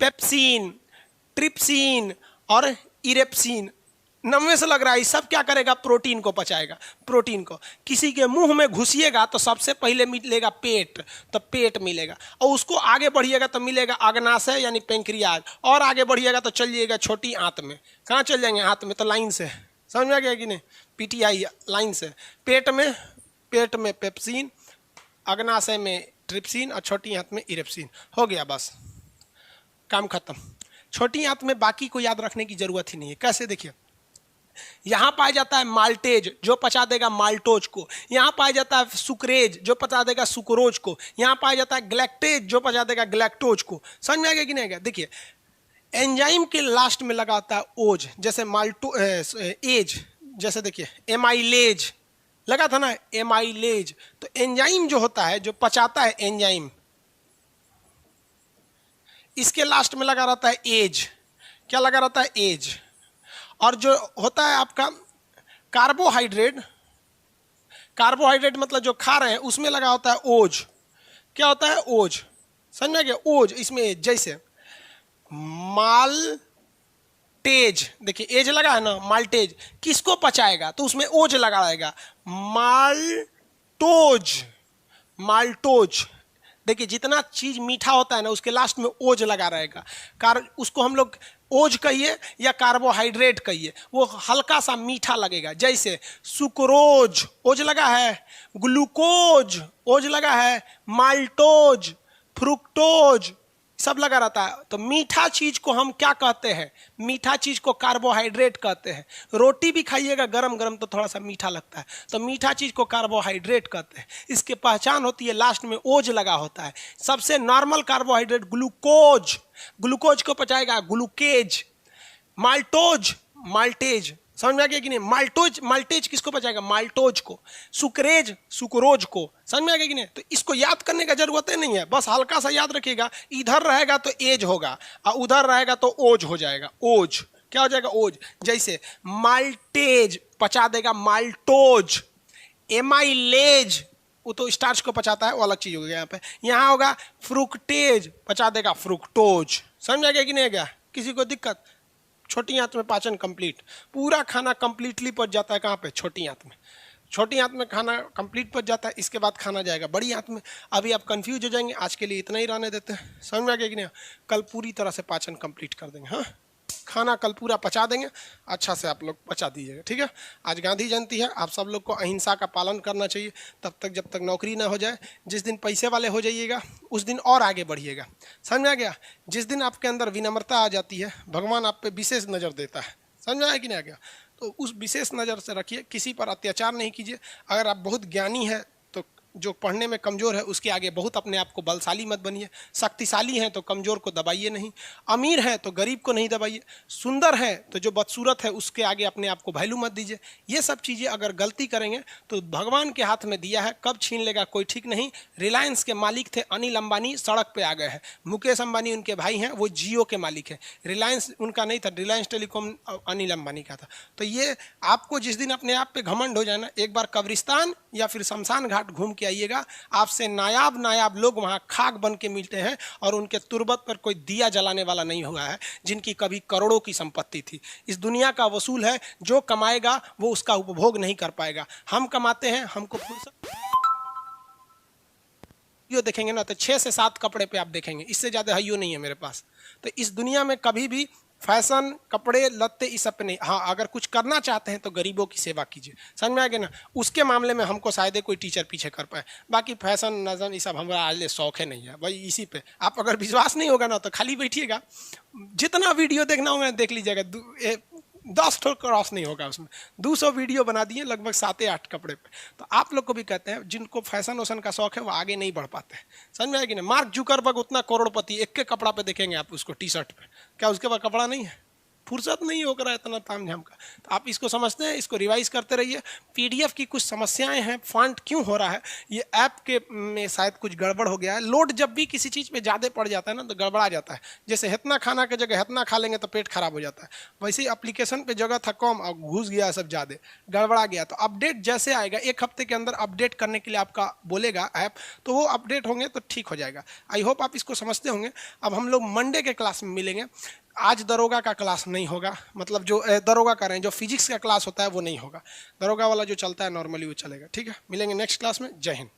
पेप्सिन, ट्रिप्सिन और इरेप्सिन। नब्बे से लग रहा है सब क्या करेगा, प्रोटीन को पचाएगा। प्रोटीन को किसी के मुंह में घुसिएगा तो सबसे पहले मिलेगा पेट, तो पेट मिलेगा। और उसको आगे बढ़िएगा तो मिलेगा अग्नाशय यानी पेंक्रियाज, और आगे बढ़िएगा तो चलिएगा छोटी आंत में। कहाँ चल जाएंगे, आंत में, तो लाइन से। समझ में आ गया कि नहीं, पीटीआई लाइन से। पेट में पेप्सिन, अग्नाशय में ट्रिप्सिन और छोटी आंत में इरेप्सिन। हो गया, बस काम खत्म। छोटी आंत में बाकी को याद रखने की जरूरत ही नहीं है। कैसे, देखिए, यहाँ पाया जाता है माल्टेज जो पचा देगा माल्टोज को, यहाँ पाया जाता है सुक्रेज जो पचा देगा सुक्रोज को, यहाँ पाया जाता है ग्लैक्टेज जो पचा देगा ग्लैक्टोज को। समझ में आ गया कि नहीं आ गया? देखिए एंजाइम के लास्ट में लगा होता है ओज, जैसे माल्टो एज, जैसे देखिए एमाइलेज लगा था ना, एमाइलेज। तो एंजाइम जो होता है जो पचाता है एंजाइम, इसके लास्ट में लगा रहता है एज। क्या लगा रहता है? एज। और जो होता है आपका कार्बोहाइड्रेट, कार्बोहाइड्रेट मतलब जो खा रहे हैं उसमें लगा होता है ओज। क्या होता है? ओज। समझ में आ गया? ओज, इसमें एज। जैसे माल्टेज, देखिए एज लगा है ना, माल्टेज किसको पचाएगा? तो उसमें ओज लगा रहेगा, माल्टोज। माल्टोज, देखिए जितना चीज मीठा होता है ना उसके लास्ट में ओज लगा रहेगा। उसको हम लोग ओज कहिए या कार्बोहाइड्रेट कहिए, वो हल्का सा मीठा लगेगा। जैसे सुक्रोज ओज लगा है, ग्लूकोज ओज लगा है, माल्टोज, फ्रुक्टोज सब लगा रहता है। तो मीठा चीज को हम क्या कहते हैं? मीठा चीज को कार्बोहाइड्रेट कहते हैं। रोटी भी खाइएगा गरम गरम तो थोड़ा सा मीठा लगता है, तो मीठा चीज को कार्बोहाइड्रेट कहते हैं। इसकी पहचान होती है लास्ट में ओज लगा होता है। सबसे नॉर्मल कार्बोहाइड्रेट ग्लूकोज, ग्लूकोज को पचाएगा ग्लूकेज। Maltose, maltase. समझ में आ गया कि नहीं? माल्टोज, माल्टेज किसको पचाएगा? माल्टोज को। सुक्रेज, सुक्रोज को। समझ में आ गया कि नहीं? तो इसको याद करने का जरूरत नहीं है, बस हल्का सा याद रखिएगा। इधर रहेगा तो एज होगा और उधर रहेगा तो ओज हो जाएगा। ओज क्या हो जाएगा? ओज। जैसे माल्टेज पचा देगा माल्टोज, एमाइलेज वो तो स्टार्च को पचाता है, वो अलग चीज हो गया। यहाँ पे यहाँ होगा फ्रुक्टेज पचा देगा फ्रुक्टोज। समझ आ गया कि नहीं आ गया? किसी को दिक्कत? छोटी आंत में पाचन कंप्लीट, पूरा खाना कंप्लीटली पच जाता है। कहाँ पे? छोटी आंत में। छोटी आंत में खाना कंप्लीट पच जाता है, इसके बाद खाना जाएगा बड़ी आंत में। अभी आप कंफ्यूज हो जाएंगे, आज के लिए इतना ही रहने देते हैं। समझ में आ गया कि नहीं? कल पूरी तरह से पाचन कंप्लीट कर देंगे। हाँ, खाना कल पूरा पचा देंगे, अच्छा से आप लोग पचा दीजिएगा, ठीक है? आज गांधी जयंती है, आप सब लोग को अहिंसा का पालन करना चाहिए तब तक जब तक नौकरी ना हो जाए। जिस दिन पैसे वाले हो जाइएगा उस दिन और आगे बढ़िएगा। समझ में आ गया? जिस दिन आपके अंदर विनम्रता आ जाती है भगवान आप पे विशेष नज़र देता है। समझ में आया कि नहीं आ गया? तो उस विशेष नज़र से रखिए, किसी पर अत्याचार नहीं कीजिए। अगर आप बहुत ज्ञानी है तो जो पढ़ने में कमज़ोर है उसके आगे बहुत अपने आप को बलशाली मत बनिए। शक्तिशाली हैं तो कमज़ोर को दबाइए नहीं, अमीर है तो गरीब को नहीं दबाइए, सुंदर है तो जो बदसूरत है उसके आगे अपने आप को वैल्यू मत दीजिए। ये सब चीज़ें अगर गलती करेंगे तो भगवान के हाथ में दिया है, कब छीन लेगा कोई ठीक नहीं। रिलायंस के मालिक थे अनिल अंबानी, सड़क पे आ गए हैं। मुकेश अंबानी उनके भाई हैं, वो जियो के मालिक हैं। रिलायंस उनका नहीं था, रिलायंस टेलीकॉम अनिल अंबानी का था। तो ये आपको जिस दिन अपने आप पे घमंड हो जाए ना, एक बार कब्रिस्तान या फिर शमशान घाट घूम के आइएगा, आपसे नायाब नायाब लोग वहाँ खाक बन के मिलते हैं और उनके तुरबत पर कोई दिया जलाने वाला नहीं हुआ है जिनकी कभी करोड़ों की संपत्ति थी। इस दुनिया का वसूल है, जो कमाएगा वो उसका उपभोग नहीं कर पाएगा। हम कमाते हैं, हमको वीडियो देखेंगे ना तो 6 से 7 कपड़े पे आप देखेंगे, इससे ज़्यादा हइयो नहीं है मेरे पास। तो इस दुनिया में कभी भी फैशन, कपड़े लत्ते इस सब पे नहीं। हाँ, अगर कुछ करना चाहते हैं तो गरीबों की सेवा कीजिए। समझ में आ गया ना? उसके मामले में हमको शायद कोई टीचर पीछे कर पाए। बाकी फैशन नज़म ये सब हमारा आज शौक है नहीं है भाई। इसी पे आप अगर विश्वास नहीं होगा ना तो खाली बैठिएगा, जितना वीडियो देखना होगा देख लीजिएगा। 10 ठो क्रॉस नहीं होगा उसमें। 200 वीडियो बना दिए लगभग 7 या 8 कपड़े पे। तो आप लोग को भी कहते हैं जिनको फैशन वैशन का शौक है वो आगे नहीं बढ़ पाते हैं। समझ में आएगी ना? मार्क जुकरबर्ग उतना करोड़पति, एक के कपड़ा पे देखेंगे आप उसको, टी शर्ट पे, क्या उसके पास कपड़ा नहीं है? फुर्सत नहीं होकर इतना ताम झाम का। तो आप इसको समझते हैं, इसको रिवाइज करते रहिए। पीडीएफ की कुछ समस्याएं हैं, फॉन्ट क्यों हो रहा है, ये ऐप के में शायद कुछ गड़बड़ हो गया है। लोड जब भी किसी चीज़ पे ज़्यादा पड़ जाता है ना तो गड़बड़ा जाता है। जैसे इतना खाना की जगह इतना खा लेंगे तो पेट खराब हो जाता है, वैसे ही एप्लीकेशन पे जगह था कम और घुस गया सब ज़्यादा, गड़बड़ा गया। तो अपडेट जैसे आएगा, 1 हफ्ते के अंदर अपडेट करने के लिए आपका बोलेगा ऐप, तो वो अपडेट होंगे तो ठीक हो जाएगा। आई होप आप इसको समझते होंगे। अब हम लोग मंडे के क्लास में मिलेंगे। आज दरोगा का क्लास नहीं होगा, मतलब जो दरोगा कर रहे हैं, जो फिजिक्स का क्लास होता है वो नहीं होगा। दरोगा वाला जो चलता है नॉर्मली वो चलेगा, ठीक है? मिलेंगे नेक्स्ट क्लास में। जय हिंद।